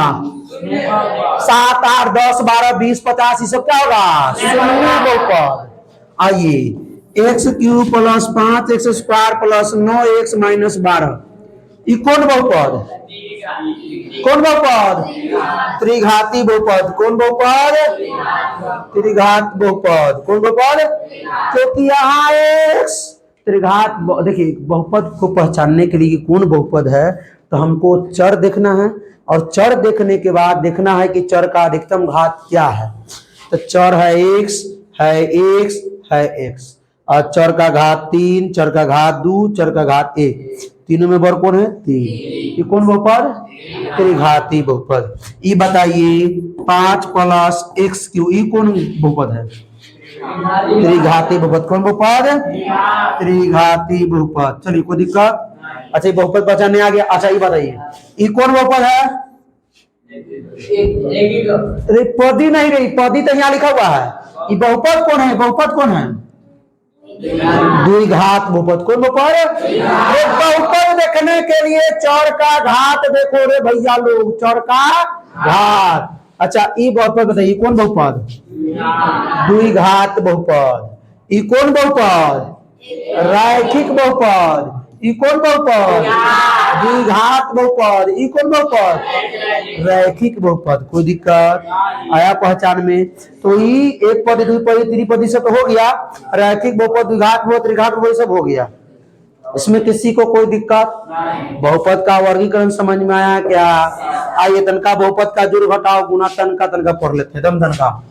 [SPEAKER 1] 7 8 10 12 20 50 ये सब क्या होगा? शून्य बहुपद। आइए x³ plus 5x square plus 9x minus 12 ये कौन बहुपद? कौन बहुपद? त्रिघाती बहुपद। कौन बहुपद? त्रिघात बहुपद। कौन बहुपद? क्योंकि यहाँ x त्रिघात। देखिए बहुपद को पहचानने के लिए कौन बहुपद है तो हमको चर देखना है और चर देखने के बाद देखना है कि चर का अधिकतम घात क्या है। तो चर है x है x और चर का घात 3, चर का घात 2, चर का घात 1। तीनों में बर कौन है? 3। ये कौन बहुपद? त्रिघाती बहुपद। ये बताइए 5 प्लस x³ ये कौन बहुपद है? त्रिघाती बहुपद। कौन बहुपद? त्रिघाती बहुपद। चलिए कोई दिक्कत? अच्छा ये बहुपद पहचानने आ गया। अच्छा ये बताइए ये कौन बहुपद है? पदी नहीं रही, पदी तो यहाँ लिखा हुआ है। ये बहुपद कौन है? बहुपद कौन है? द्विघात बहुपद। कौन बहुपद? एक बहुपद देखने के लिए चौर का घात देखो रे भैया लोग, चौर का घात। अच्छा ई बहुपद बताइए कौन बहुपद? द्विघात बहुपद। ई कौन बहुपद? रैखिक बहुपद। ई कौन बहुपद? द्विघात बहुपद। ई कौन बहुपद? रैखिक बहुपद। कोई दिक्कत आया पहचान में? तो ई एक पद, द्विपदी, त्रिपदी से तो हो गया, रैखिक बहुपद, द्विघात बहुपद, त्रिघात बहुपद सब हो गया। इसमें किसी को कोई दिक्कत? बहुपद का वर्गीकरण समझ में आया क्या? आइए तनका बहुपद का जोड़ घटाओ गुना तनका तनका पढ़ लेते हैं। दम तनका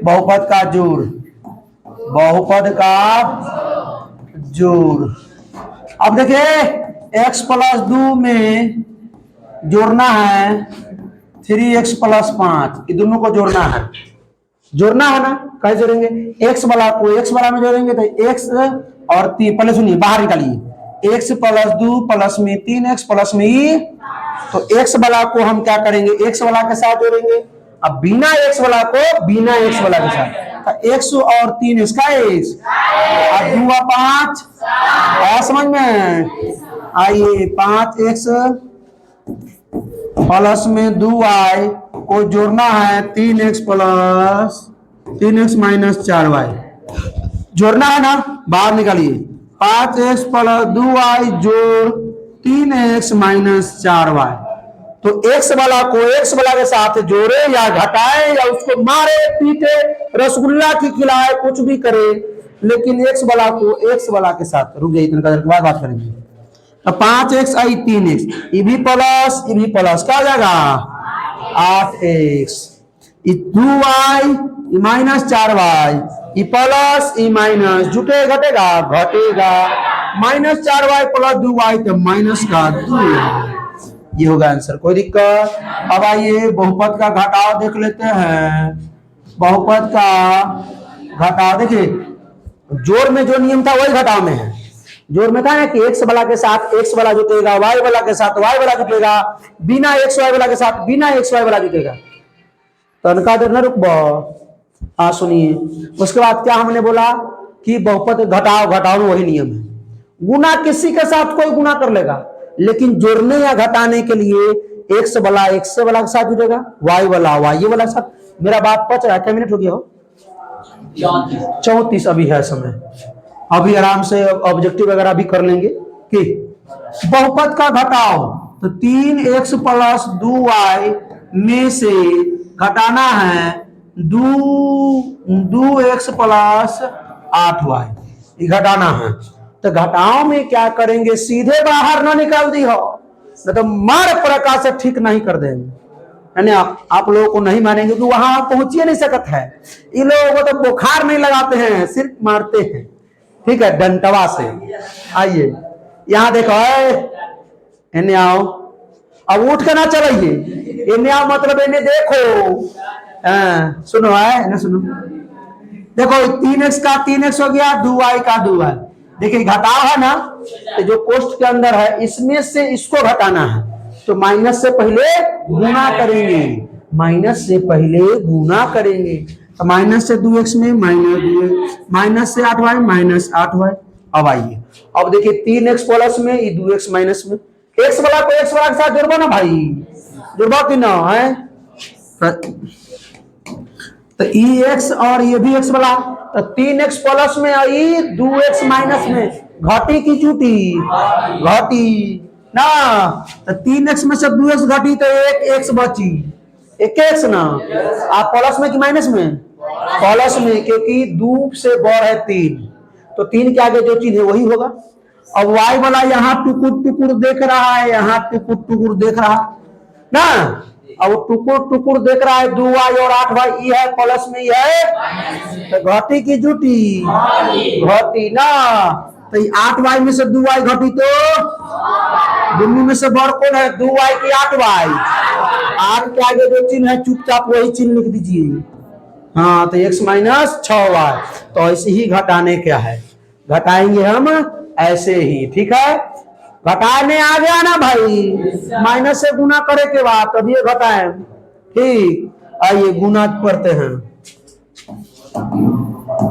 [SPEAKER 1] बहुपद का जोड़, बहुपद का जोड़। अब देखिए x प्लस 2 में जोड़ना है 3x प्लस 5, ये दोनों को जोड़ना है। जोड़ना है ना, कैसे जोड़ेंगे? x वाला को x वाला में जोड़ेंगे तो x और 3, पहले सुनिए बाहर निकालिए, x प्लस 2 प्लस में 3x प्लस में ई, तो x वाला को हम क्या करेंगे? x वाला के साथ जोड़ेंगे। अब बिना x वाला को बिना x वाला के साथ, तो x और 3x का x और 2 और 5 आया समझ में? आइए 5x प्लस में 2y को जोड़ना है 3x plus 3x minus 4y, जोड़ना है ना, बाहर निकालिए। 5x प्लस 2y जोड़ 3x माइनस 4y। तो x वाला को x वाला के साथ जोड़े या घटाए या उसको मारे पीटे, रसगुल्ला की खिलाए, कुछ भी करे, लेकिन x वाला को x वाला के साथ। रुक जाइए इतने बाद बात करेंगे। तो 5x आई 3x, ये भी प्लस क्या हो जाएगा? 8x, 2y माइनस 4y, ये प्लस ये माइनस, जुटे घटेगा घटेगा, माइनस 4y प्लस 2y तो माइनस का 2। ये होगा आंसर। कोई दिक्कत? अब आइए बहुपद का घटाव देख लेते हैं। बहुपद का घटाव देखिए, जोड़ में जो नियम था वही घटाव में है। जोड़ में था ना कि x वाला के साथ x वाला जुटेगा, y वाला के साथ y वाला जुटेगा, बिना x y वाला के साथ बिना x y वाला जुटेगा। तो अनका देर न रुकबो। हाँ सुनिए, उसके बाद क्या हमने बोला कि बहुपद घटाव में वही नियम है। गुना किसी के साथ कोई गुना कर लेगा, लेकिन जोड़ने या घटाने के लिए x वाला के साथ जुटेगा, y वाला के साथ। मेरा बात पच रहा है? क्या मिनट हो गया हो? 34 अभी है समय, अभी आराम से ऑब्जेक्टिव वगैरह भी कर लेंगे। कि बहुपद का घटाव, तो 3x प्लस 2y में से घटाना है 2x प्लस 8y, ये घटाना है। तो घटाओ में क्या करेंगे? सीधे बाहर ना निकाल दी हो, तो मार प्रकार से ठीक नहीं कर देंगे। यानी आप लोगों को नहीं मानेंगे कि वहां पहुंच ही नहीं सकता है। इन लोगों को तो बुखार नहीं लगाते हैं, सिर्फ मारते हैं, ठीक है, डंटवा से। आइए यहाँ देखो, इन्हें आओ, अब उठ के ना चलिए, इन्हें आओ मतलब इन्हें देखो, सुनो है, इन्हें सुनो। देखो 3x का 3x हो गया, 2y का 2y। देखिए घटाव है ना, तो जो कोष्ठ के अंदर है इसमें से इसको घटाना है, तो माइनस से पहले गुना करेंगे, माइनस से पहले गुना करेंगे। तो माइनस से 2x में माइनस 2x, माइनस से 8y माइनस 8y। अब आइए, अब देखिए 3x प्लस में, ये 2x माइनस में, x वाला को x वाला के साथ जोड़बा ना भाई, जोड़बा कि ना है? तो ये x और ये भी x वाला, तो 3x प्लस में और ये 2x माइनस में, घटी की चूटी घटी ना, तो 3x में से 2x घटी तो एक x बची, एक x ना। आप प्लस में कि माइनस में? प्लस में, क्योंकि 2 से बड़ है 3, तो 3 के आगे जो चीज है वही होगा। अब y वाला यहाँ टुकुर टुकुर देख रहा है, यहाँ टुकुर टुकुर देख रहा ना, अब टुकुर टुकुर देख रहा है 2y और 8y, ये है प्लस में, ये है तो घटी की जुटी घटी ना। तो 8y में से 2y घटी तो दोनों में से बड़ कौन है? 2y की 8y। 8 के आगे जो चिन्ह है चुपचाप वही चिन्ह लिख दीजिए। हाँ, तो x माइनस 6y। तो ऐसे ही घटाने क्या है, घटाएंगे हम ऐसे ही, ठीक है। घटाने आ गया ना भाई, माइनस से गुना करे के बाद तब ये घटाएं, ठीक। आइए गुना करते हैं।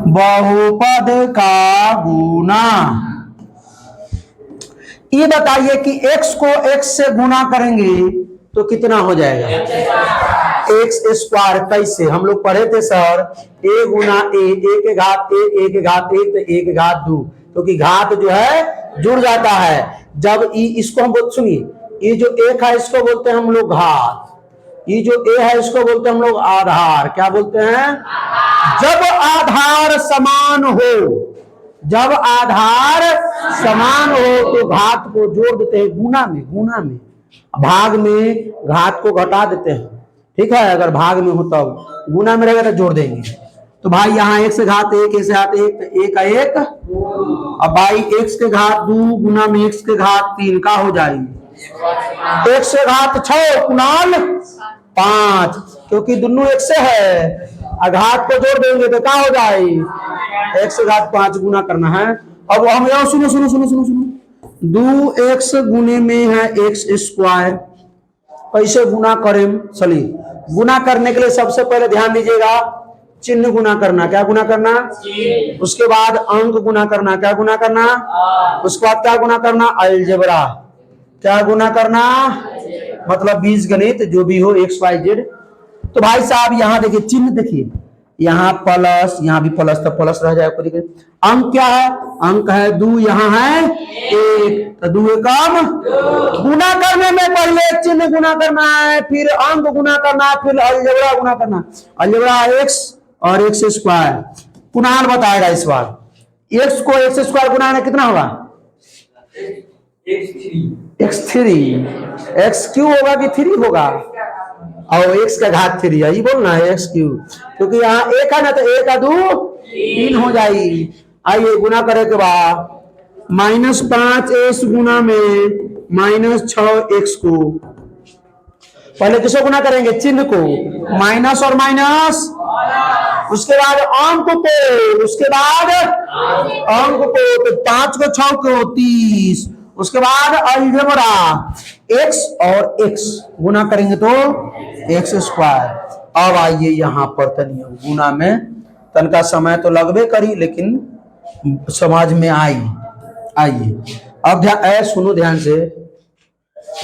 [SPEAKER 1] बहुपद का गुना। ये बताइए कि x को x से गुना करेंगे तो कितना हो जाएगा? X square. कैसे? हम लोग पढ़े थे सर, a गुना a, के घात a के घात 1 तो a के घात 2, क्योंकि घात जो है जुड़ जाता है। जब इसको हम सुनिए, ये जो एक है इसको बोलते हैं हम लोग घात, ये जो a है इसको बोलते हैं हम लोग आधार। क्या बोलते हैं? जब आधार समान हो, जब आधार समान हो तो घात को जोड़ देते हैं गुना में। गुना में, भाग में घात को घटा देते हैं, ठीक है। अगर भाग में हो तब, गुना में रहेगा तो जोड़ देंगे। तो भाई यहाँ x से घात 1, a से घात 1 तो 1 का 1, अब भाई x के घात 2 गुना में x के घात 3 का हो जाएगी। x से घात 6 कुणाल 5, क्योंकि दोनों एक से है, घात को जोड़ देंगे तो क्या हो जाएगी? x से घात 5 गुना करना है। अब हम यहाँ सुनो सुनो सुनो सुनो सुनो, 2x गुने में है x स्क्वायर, कैसे गुना करें? चलिए, गुना करने के लिए सबसे पहले ध्यान दीजिएगा, चिन्ह गुना करना। क्या गुना करना? उसके बाद अंक गुना करना। क्या गुना करना? उसके बाद क्या गुना करना? अलजेब्रा। क्या गुना करना? मतलब बीजगणित जो भी हो, एक्स वाई जेड। तो भाई साहब यहाँ देखिए, चिन्ह देखिए, यहाँ प्लस, यहाँ भी प्लस, तो प्लस रह जाएगा। अंक क्या है? अंक है 2, यहाँ है 1, तो 2 कम। गुना करने में पहले चिन्ह गुना करना है, फिर अंक गुना करना है, फिर अलजेब्रा गुना करना है। अलजेब्रा x और x स्क्वायर। कुणाल बताएगा इस बार, x को x स्क्वायर गुना कितना होगा? x3। x क्यू होगा कि 3 होगा? और x का घात 3, यही बोलना है x क्यू, क्योंकि यहाँ 1 है ना, तो 1 का 2 3 हो जाएगी। आइए गुना करे के बाद, -5x गुना में -6x को, पहले किसको गुना करेंगे? चिन्ह को, माइनस और माइनस, उसके बाद अंक को, उसके बाद अंक को, तो 5 को 6 को 30, उसके बाद अलजेब्रा, x और x गुना करेंगे तो x स्क्वायर। अब आइए यहाँ पर तनिया गुना में तनका समय तो लगभग करी, लेकिन समझ में आइए। अब ध्यान सुनो ध्यान से,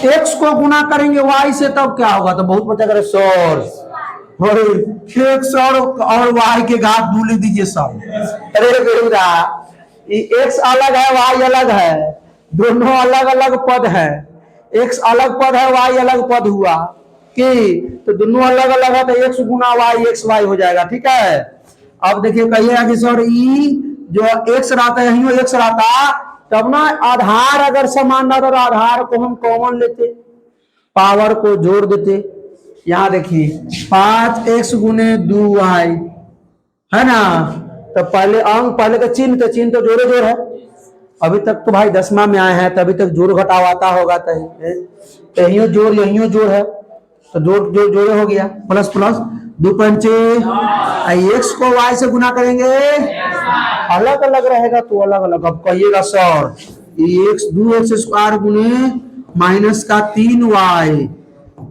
[SPEAKER 1] x को गुना करेंगे y से तब क्या होगा? तो बहुत बच्चा करे सर, x और y के घात 2 लिख दीजिए सब। अरे बेटा, x अलग है y अलग है, दोनों अलग अलग पद है। x अलग पद है, y अलग पद हुआ कि, तो दोनों अलग अलग है, तो x गुना y x y हो जाएगा, ठीक है। अब देखिए कहिएगा कि सर ई जो x रहता है, यही x रहता, तब ना आधार अगर समान ना, तो आधार को हम कॉमन लेते, पावर को जोड़ देते। यहाँ देखिए 5x गुने 2y है ना, तो पहले अंक, पहले तो चिन्ह तो जोड़े जोड़ है। अभी तक तो भाई 10वां में आए हैं, तभी तक जोड़ घटाव आता होगा, तो यही जोड़ है, तो जोड़े हो गया, प्लस प्लस 2 पंचे, x को y से गुना करेंगे, अलग अलग रहेगा तो अलग अलग। अब कहिएगा सर, x 2x स्क्वायर गुने माइनस का 3y।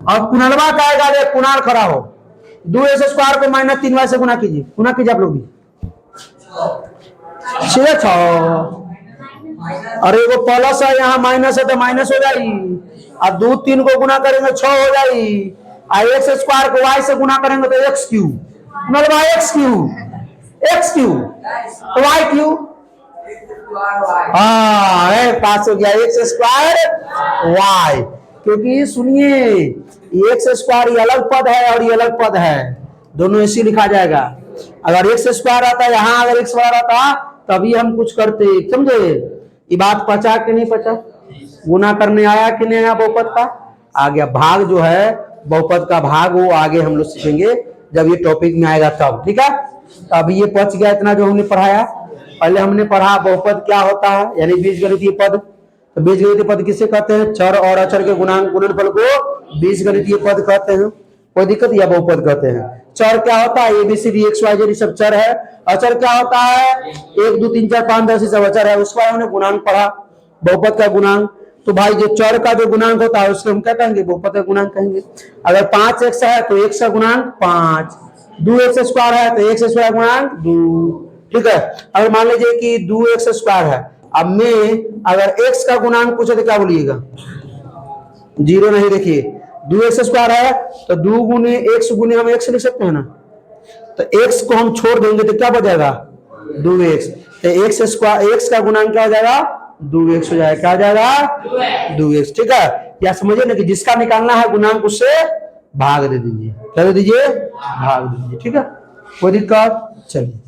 [SPEAKER 1] अब कुणालवा का आएगा, देख कुणाल खड़ा हो, 2x स्क्वायर को -3y से गुना कीजिए आप लोग भी, 6। अरे वो प्लस है, यहाँ माइनस है तो माइनस हो जाएगी। अब 2 3 को गुना करेंगे 6 हो जाएगी, और x स्क्वायर को y से गुना करेंगे तो x क्यू, मतलब x क्यू तो y क्यू। हाँ पास हो गया, x स्क्वायर y, क्योंकि सुनिए x स्क्वायर ये अलग पद है और ये अलग पद है, दोनों ऐसे लिखा जाएगा। अगर x स्क्वायर आता है यहाँ, अगर x स्क्वायर आता तभी हम कुछ करते, समझे? ये बात पचा कि नहीं पचा? गुना करने आया कि नहीं आया? बहुपद का आ गया, भाग जो है बहुपद का भाग, वो आगे हम लोग सीखेंगे जब ये टॉपिक में आएगा तब, ठीक है। तो अभी ये पच गया इतना जो हमने पढ़ाया। पहले हमने पढ़ा बहुपद क्या होता है, यानी बीजगणितीय पद। तो बीजगणितीय पद किसे कहते हैं? चर और अचर के गुणनफल को बीजगणितीय पद कहते हैं। कोई दिक्कत? या बहुपद कहते हैं। चर क्या होता है? ABCD XYZ सब चर है। अचर क्या होता है? 1 2 3 4 5 10 सब अचर है। उसका हमने गुणांक पढ़ा, बहुपद का गुणांक। तो भाई जो चर का जो गुणांक होता है उसको हम क्या कहेंगे? बहुपद का गुणांक कहेंगे। अगर 5x है तो x का गुणांक 5, 2x स्क्वायर है तो x स्क्वायर गुणांक 2, ठीक है। अगर मान लीजिए कि 2x² है, अब मैं अगर x का गुणांक पूछे तो क्या बोलिएगा? 0 नहीं। देखिए 2x² है तो 2 गुने x गुने हम x लिख सकते हैं ना, तो x को हम छोड़ देंगे तो क्या बचेगा? 2x। तो x का गुणांक क्या हो जाएगा? 2x हो जाएगा। क्या हो जाएगा? 2x। ठीक है, या समझिए ना कि जिसका निकालना है गुणांक उससे भाग दे दीजिए। क्या दे दीजिए? भाग दीजिए। ठीक है, कोई दिक्कत? चलिए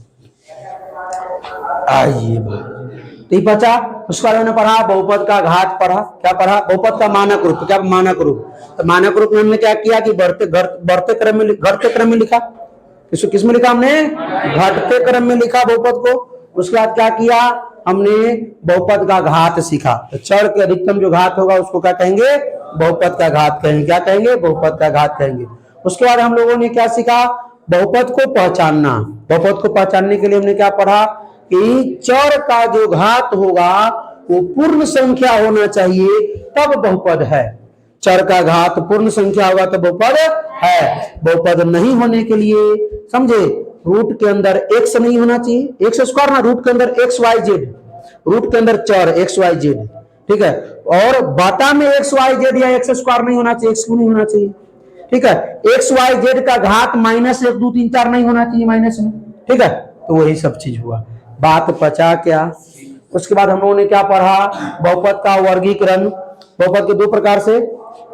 [SPEAKER 1] आइए तो ये बचा। उसके बाद हमने पढ़ा बहुपद का घात पढ़ा। क्या पढ़ा? बहुपद का मानक रूप। क्या मानक रूप? तो मानक रूप में हमने क्या किया कि बढ़ते क्रम में घटते क्रम में लिखा। किस में लिखा हमने? घटते क्रम में लिखा बहुपद को। उसके बाद क्या किया हमने? बहुपद का घात सीखा। तो चर के अधिकतम जो घात होगा उसको क्या कहेंगे? बहुपद का घात कहेंगे। क्या कहेंगे? बहुपद का घात कहेंगे। उसके बाद हम लोगों ने क्या सीखा? बहुपद को पहचानना। बहुपद को पहचानने के लिए हमने क्या पढ़ा कि चर का जो घात होगा वो पूर्ण संख्या होना चाहिए तब बहुपद है। चर का घात पूर्ण संख्या होगा तो बहुपद है। बहुपद नहीं होने के लिए समझे, रूट के अंदर x नहीं होना चाहिए। x² ना, रूट के अंदर xyz, रूट के अंदर चर xyz। ठीक है, और बाटा में xyz या x² नहीं होना चाहिए, x क्यों नहीं होना चाहिए? ठीक है, xyz का घात -1 2 3 4 नहीं होना चाहिए माइनस में। ठीक है, तो वही सब चीज हुआ। बात बचा क्या? उसके बाद हम लोगों ने क्या पढ़ा? बहुपद का वर्गीकरण। बहुपद के 2 प्रकार से,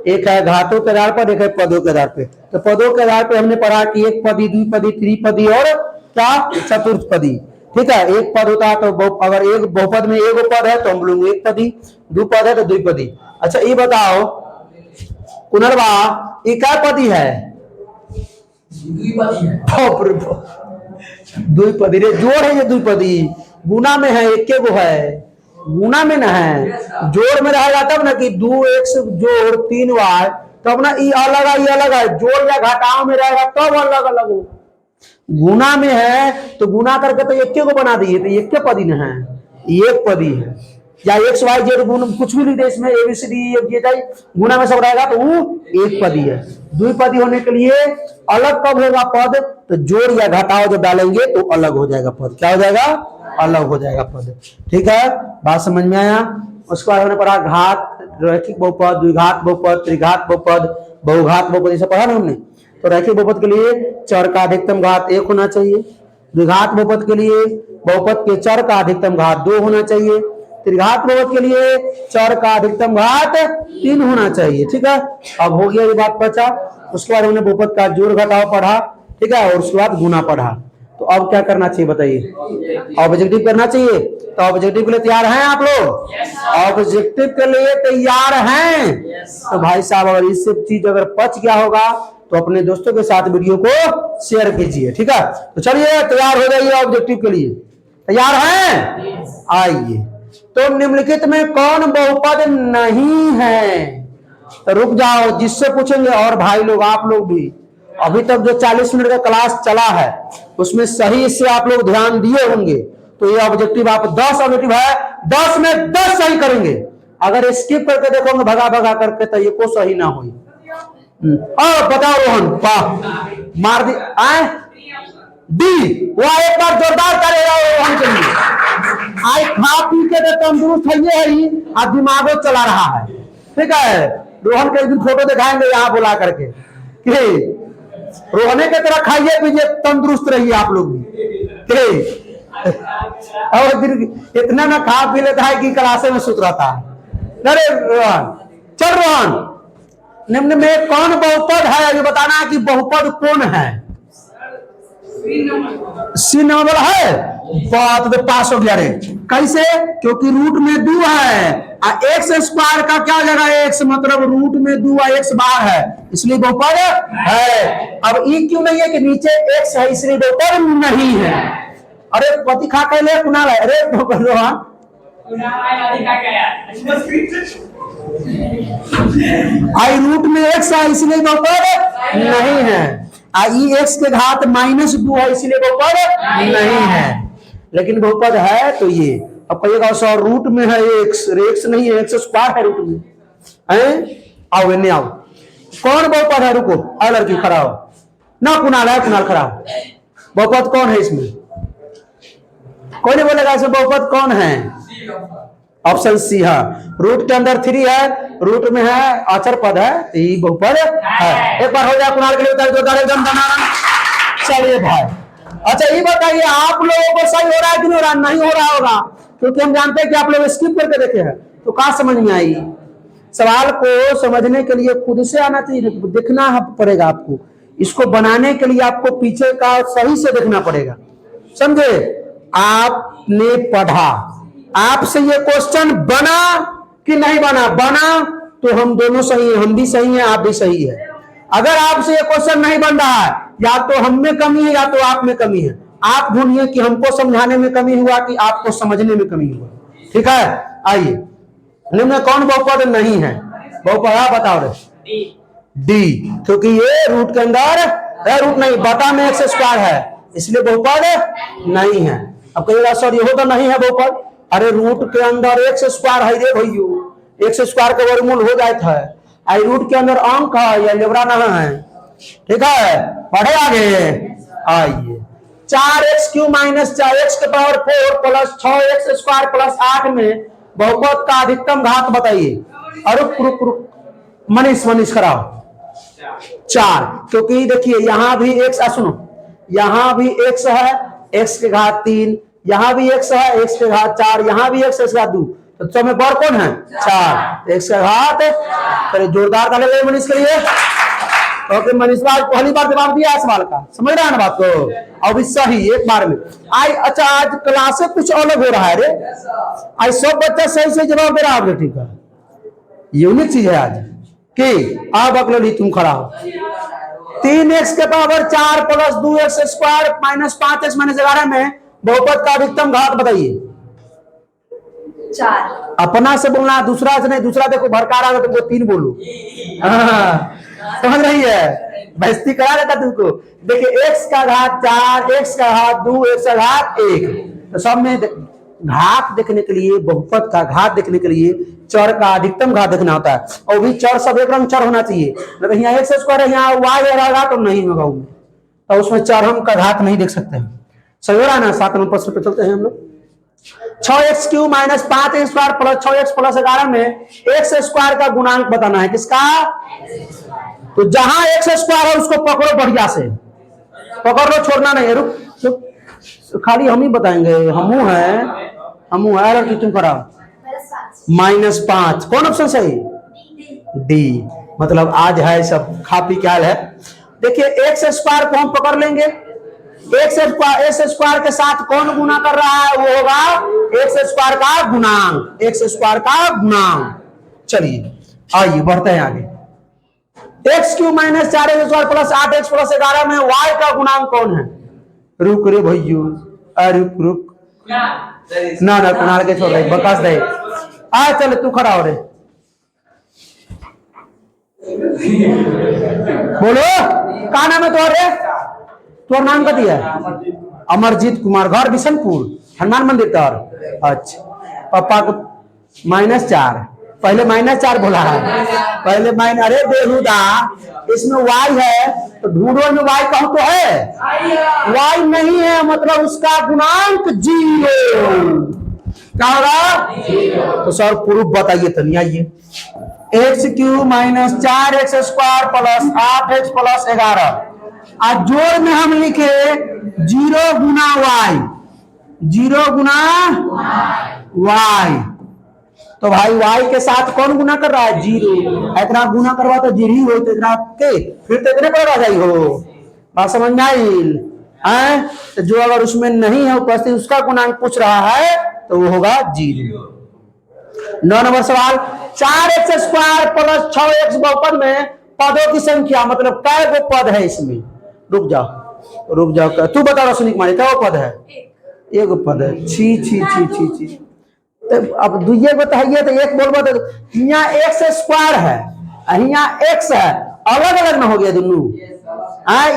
[SPEAKER 1] एक है घातों के आधार पर, एक है पदों के आधार पे। तो पदों के आधार पे हमने पढ़ा कि एक पदी, द्विपदी, त्रिपदी और क्या? चतुर्थपदी। ठीक है, एक पद होता है तो अगर एक बहुपद में एक पद है तो हम लोग एक पदी, दो पद है तो द्विपदी। अच्छा ये बताओ कुनरवा, ये क्या पदी है? द्विपदी रे, जोड़ है ये द्विपदी। गुना में है एक गो है, गुना में ना है, जोड़ में रहेगा तब ना कि 2x जोड़ 3y, तब ना ये अलग है ये अलग है। जोड़ या घटाव में रहेगा तब अलग अलग हो। गुना में है तो गुना करके तो एक को बना दिए तो एक पदी ना है, एक पदी है। या xyz गुण कुछ भी लिख दे इसमें, ABCD गुना में सब रहेगा तो वो एक पदी है। द्विपदी होने के लिए अलग कब होगा पद? तो जोड़ या घटाव जब डालेंगे तो अलग हो जाएगा पद। क्या हो जाएगा? अलग हो जाएगा पद। ठीक है, बात समझ में आया? उसके बाद हमने पढ़ा घात, रैखिक बहुपद, द्विघात बहुपद, त्रिघात बहुपद, बहुघात बहुपद, ये सब पढ़ा ना हमने। तो रैखिक बहुपद के लिए चर का अधिकतम घात 1 होना चाहिए। द्विघात बहुपद के लिए बहुपद के चर का अधिकतम घात 2 होना चाहिए। त्रिघात बहुपद के लिए चर का अधिकतम घात 3 होना चाहिए। ठीक है, अब हो गया ये बात बचा। उसके बाद हमने बहुपद का जोड़ घटाव पढ़ा। ठीक है, और उसके बाद गुना पढ़ा। तो अब क्या करना चाहिए बताइए? ऑब्जेक्टिव करना चाहिए। तो ऑब्जेक्टिव के लिए तैयार हैं आप लोग? ऑब्जेक्टिव के लिए तैयार हैं? तो भाई साहब अगर इस सब चीज अगर पच गया होगा तो अपने दोस्तों के साथ वीडियो को शेयर कीजिए। ठीक है, तो चलिए तैयार हो जाइए ऑब्जेक्टिव के लिए। तैयार हैं? आइए। तो निम्नलिखित में कौन बहुपद नहीं है? तो रुक जाओ, जिससे पूछेंगे। और भाई लोग आप लोग भी अभी तक जो 40 मिनट का क्लास चला है उसमें सही से आप लोग ध्यान दिए होंगे। तो ये ऑब्जेक्टिव आप 10 ऑब्जेक्टिव है, 10 में 10 सही करेंगे। अगर स्किप करके देखोगे भगा भगा करके तो ये को सही ना होई। बताओ रोहन, वाह मार दी आए डी। वह एक बार जोरदार करेगा रोहन के लिए। आए खा पी के तो तंदुरुस्त है ही और दिमागो चला रहा है। ठीक है, रोहन के एक दिन फोटो दिखाएंगे यहाँ बुला करके कि रोहने की तरह खाइए पीजिए, तंदुरुस्त रहिए आप लोग भी। और फिर इतना ना खा पी लेता है कि क्लासे में सुत रहता है। अरे रोहन, चल रोहन, निम्न में कौन बहुपद है ये बताना है कि बहुपद कौन है? सी नंबर है। बात तो पास हो गया रे। कैसे? क्योंकि रूट में 2 है, x² का क्या जगह? x मतलब रूट में 2 x बार है, इसलिए बहुपद है। अब ई क्यों नहीं है कि नीचे x है इसलिए बहुपद नहीं है। अरे पति खा के ले कुनाल है। अरे रोहन आई रूट में x है इसलिए बहुपद नहीं है। आई x के घात -2 है इसलिए बहुपद नहीं है। लेकिन बहुपद है तो ये। अब कहिएगा सर रूट में है x नहीं है, x² है रूट में है। आओ इन्हें आओ, कौन बहुपद है? रुको, और लड़की खड़ा हो ना, कुणाल है, कुणाल खड़ा हो। बहुपद कौन है इसमें? कोई नहीं बोलेगा ऐसे बहुपद कौन है? ऑप्शन सी है। रूट के अंदर 3 है, रूट में है अचर पद है, तो ये बहुपद है। एक बार हो जाए कुणाल के लिए उत्तर जोरदार एकदम दनादन। चलिए भाई, अच्छा ये बताइए आप लोगों को सही हो रहा है कि नहीं हो रहा? नहीं हो रहा होगा क्योंकि हम जानते हैं कि आप लोग स्किप करके देखे हैं। तो कहाँ समझ में आई? सवाल को समझने के लिए खुद से आना चाहिए, देखना पड़ेगा आपको। इसको बनाने के लिए आपको पीछे का सही से देखना पड़ेगा, समझे? आपने पढ़ा, आपसे ये क्वेश्चन बना कि नहीं बना? बना तो हम दोनों सही हैं, हम भी सही हैं, आप भी सही है। अगर आपसे ये क्वेश्चन नहीं बन रहा है, या तो हम में कमी है या तो आप में कमी है। आप ढूंढिए कि हमको समझाने में कमी हुआ कि आपको समझने में कमी हुआ। ठीक है, आइए निम्न कौन बहुपद नहीं है? बहुपद आप बताओ रे। डी, क्योंकि ये रूट के अंदर है, रूट नहीं बता में एक्स स्क्वायर है, इसलिए बहुपद नहीं है। अब कहिएगा सर ये तो नहीं है बहुपद। अरे रूट के अंदर एक्स स्क्वायर है रे भैया, एक्स स्क्वायर का वर्गमूल हो जाता है। आई रूट के अंदर अंक है या लेबरा नहीं है। ठीक है, पढ़े आगे। आइए 4x³ माइनस 4x के power 4 plus 6x square plus 8 में बहुपद का अधिकतम घात बताइए। और रुक रुक मनीष कराओ 4, क्योंकि देखिए यहां भी x, सुनो यहां भी x है, x के घात 3, यहां भी x है, x के घात 4, यहां भी x के घात 2, तो सब में बड़ कौन है? 4, x का घात। चलिए जोरदार ताली बजाइए मनीष के लिए, क्योंकि मनीष आज पहली बार जवाब दिया है सवाल का, समझ रहे हैं ना बात को? अभी सही एक बार में आई। अच्छा आज क्लास से कुछ अलग हो रहा है रे, आज सब बच्चा सही से जवाब दे रहा है। ठीक है, यूनिक चीज है आज कि अब अगली तुम खड़ा हो। 3x के power 4 plus 2x square minus 5x minus 11 में बहुपद का अधिकतम घात बताइए।
[SPEAKER 2] 4।
[SPEAKER 1] अपना से बोलना, दूसरा से नहीं। दूसरा देखो भड़का रहा है तुमको, 3 बोलो। समझ रही है? बेइज्जती करा देता तुमको। देखिए x का घात 4, x का घात 2, x का घात 1, तो सब में घात देखने के लिए, बहुपद का घात देखने के लिए चर का अधिकतम घात देखना होता है। और भी चर सब एक रंग चर होना चाहिए। मतलब यहाँ एक्स स्क्वायर है, यहाँ वाई रहेगा तो नहीं होगा उसमें, तो उसमें चर हम का घात नहीं देख सकते हैं। सही हो रहा है ना? 7 नंबर प्रश्न पे चलते हैं हम लोग। 6x³ minus 5x square plus 6x plus 11 में एक्स स्क्वायर का गुणांक बताना है। किसका? तो जहां एक्स स्क्वायर है उसको पकड़ो, बढ़िया से पकड़ लो, छोड़ना नहीं है। रुक खाली हम ही बताएंगे, हमू है लड़की, तुम कराओ। -5 कौन ऑप्शन सही? डी, मतलब आज है सब खा पी के हाल है। देखिए एक्स स्क्वायर को हम पकड़ लेंगे, एक्स स्क्वायर के साथ कौन गुना कर रहा है? वो होगा एक्स स्क्वायर का गुणांक, एक्स स्क्वायर का गुणांक। चलिए आइए बढ़ते हैं आगे। x³ minus 4x square plus 8x plus 11 में y का गुणांक कौन है? रुक रे भैया, रुक ना कुणाल के छोड़ रहे, बकस दे। आ चल तू खड़ा हो रे, बोलो का नाम है तुम्हारे? तुम्हारा नाम क्या दिया? अमरजीत कुमार, घर बिशनपुर, हनुमान मंदिर तर। अच्छा, पापा को -4, पहले -4 बोला है, पहले माइन। अरे बेहुदा, इसमें y है तो ढूंढो में y कहूं तो है, y नहीं है, मतलब उसका गुणांक 0। क्या होगा? तो सर प्रूफ बताइए तो नहीं। आइए x³ minus 4x square plus 8x plus 11, आज जोड़ में हम लिखे 0 गुना y, 0 गुना y। तो भाई y के साथ कौन गुना कर रहा है? 0। इतना गुना करवा तो 0 ही हो, तो इतना के फिर तो इतने पर आ जाई हो। बात समझ में आई? तो जो अगर उसमें नहीं है उपस्थित, उसका गुणांक पूछ रहा है तो वो होगा 0। 9 नंबर सवाल, 4x स्क्वायर प्लस 6x बहुपद में पदों की संख्या, मतलब कै गो पद है इसमें? रुक जाओ, तू बता रोशनी कुमारी, क्या पद है? एक पद है। छी। तो अब दुइये बताइए तो एक बोलबो तो यहाँ एक्स स्क्वायर है, यहाँ एक्स है, अलग अलग ना हो गया दोनों।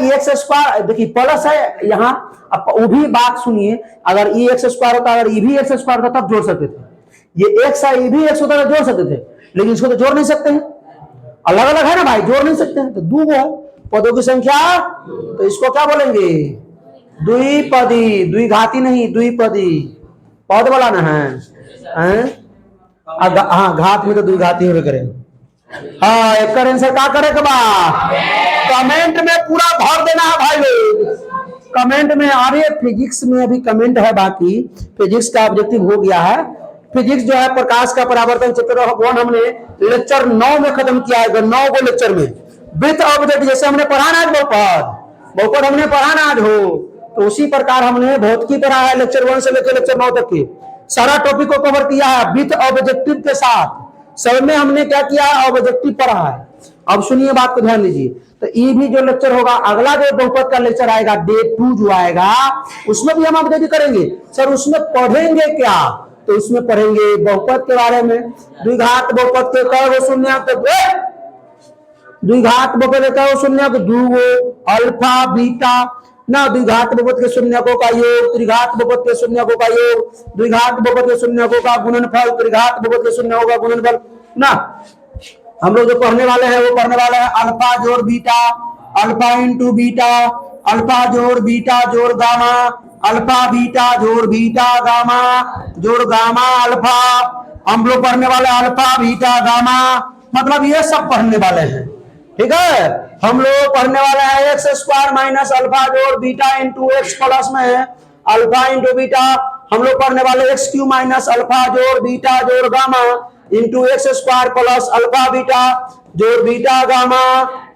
[SPEAKER 1] एक्स स्क्वायर देखिए प्लस है यहाँ। अब वो भी बात सुनिए, अगर ये एक्स स्क्वायर होता, अगर ये भी एक्स स्क्वायर होता तब जोड़ सकते थे। ये एक्स है, ये भी एक्स होता तो जोड़ सकते थे, लेकिन इसको तो जोड़ नहीं सकते हैं, अलग अलग है ना भाई, जोड़ नहीं सकते हैं। तो 2 है पदों की संख्या, तो इसको क्या बोलेंगे? द्विपदी, द्विघाती नहीं, द्विपदी। पद वाला ना है, हाँ घात में तो द्विघाती होवे करे। हाँ एक आंसर का करे के बा कमेंट में पूरा भर देना है भाई लोग, कमेंट में। आ रही है फिजिक्स में अभी कमेंट है, बाकी फिजिक्स का ऑब्जेक्टिव हो गया है। फिजिक्स जो है प्रकाश का परावर्तन चैप्टर 1 हमने लेक्चर 9 में खत्म किया है। 9 को लेक्चर में विथ ऑब्जेक्ट जैसे हमने पढ़ा ना आज बहुपद हमने पढ़ा ना आज हो, तो उसी प्रकार हमने भौतिकी पढ़ा है लेक्चर 1 से लेकर लेक्चर 9 तक के सारा टॉपिक को कवर किया है विथ ऑब्जेक्टिव के साथ। सब में हमने क्या किया है, ऑब्जेक्टिव पढ़ा है। अब सुनिए बात को ध्यान दीजिए, तो ये भी जो लेक्चर होगा अगला जो बहुपद का लेक्चर आएगा डे 2 जो आएगा उसमें भी हम ऑब्जेक्टिव करेंगे। सर उसमें पढ़ेंगे क्या, तो उसमें पढ़ेंगे बहुपद के बारे में। द्विघात बहुपद के कई शून्यक, द्विघात बहुपद के कई शून्यक, दूगो अल्फा बीटा ना, द्विघात बहुपद के शून्यकों का योग, त्रिघात बहुपद के शून्यकों का योग, द्विघात बहुपद के शून्यकों का गुणनफल, त्रिघात बहुपद के शून्यकों का गुणनफल ना। हम लोग जो पढ़ने वाले हैं वो पढ़ने वाले हैं अल्फा जोड़ beta, alpha into beta, alpha जोड़ बीटा जोड़ गामा, अल्फा बीटा जोड़ बीटा गामा जोड़ गामा अल्फा। हम लोग पढ़ने वाले अल्फा बीटा गामा, मतलब ये सब पढ़ने वाले हैं, ठीक है। हम लोग पढ़ने वाले हैं एक्स स्क्वायर माइनस अल्फा जोड़ बीटा इंटू एक्स प्लस में है अल्फा इंटू बीटा। हम लोग पढ़ने वाले एक्स क्यू माइनस अल्फा जोड़ बीटा जोड़ gamma into x square plus alpha beta जोड़ बीटा गामा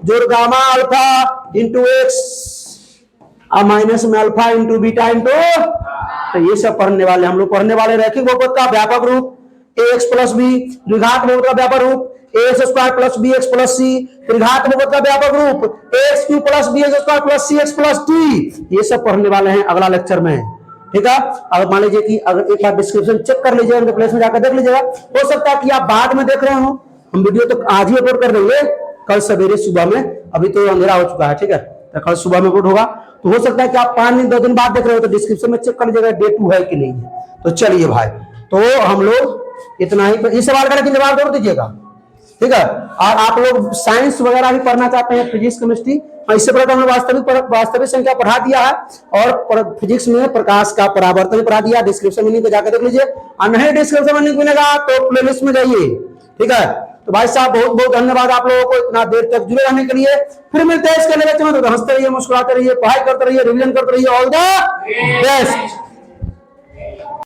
[SPEAKER 1] जोड़ gamma alpha into x minus में अल्फा इंटू बीटा इंटू, तो ये सब पढ़ने वाले हम लोग। पढ़ने वाले रैखिक बहुपद का व्यापक रूप ए एक्स प्लस बी, द्विघात बहुपद का व्यापक रूप a x square plus b x plus c, त्रिघात बहुपद का व्यापक रूप a x cube plus b x square plus c x plus d, ये सब पढ़ने वाले हैं अगला लेक्चर में, ठीक है। अगर मान लीजिए कि अगर एक बार डिस्क्रिप्शन चेक कर लीजिएगा, उनके प्लेस में जाकर देख लीजिएगा। हो सकता है कि आप बाद में देख रहे हो, हम वीडियो तो आज ही अपलोड कर देंगे, कल सवेरे सुबह में, अभी तो अंधेरा हो चुका है, ठीक है, तो कल सुबह में अपलोड होगा। तो हो सकता है कि आप 5 दिन 2 दिन बाद देख रहे हो, तो डिस्क्रिप्शन में चेक कर लीजिएगा डे 2 है कि नहीं है। तो चलिए भाई, तो हम लोग इतना ही, इस सवाल का लेकिन जवाब जरूर दीजिएगा, ठीक है। और आप लोग साइंस वगैरह भी पढ़ना चाहते हैं, फिजिक्स केमिस्ट्री, इससे पहले हमने वास्तविक संख्या पढ़ा दिया है, और फिजिक्स में प्रकाश का परावर्तन पढ़ा दिया। डिस्क्रिप्शन में लिंक जाकर देख लीजिए, और नहीं डिस्क्रिप्शन में लिंक मिलेगा तो प्लेलिस्ट में जाइए, ठीक है। तो भाई साहब बहुत बहुत धन्यवाद आप लोगों को इतना देर तक जुड़े रहने के लिए। फिर मिलते हैं इसके लेक्चर में, तो हंसते रहिए, मुस्कुराते रहिए, पढ़ाई करते रहिए, रिवीजन करते रहिए। All the best.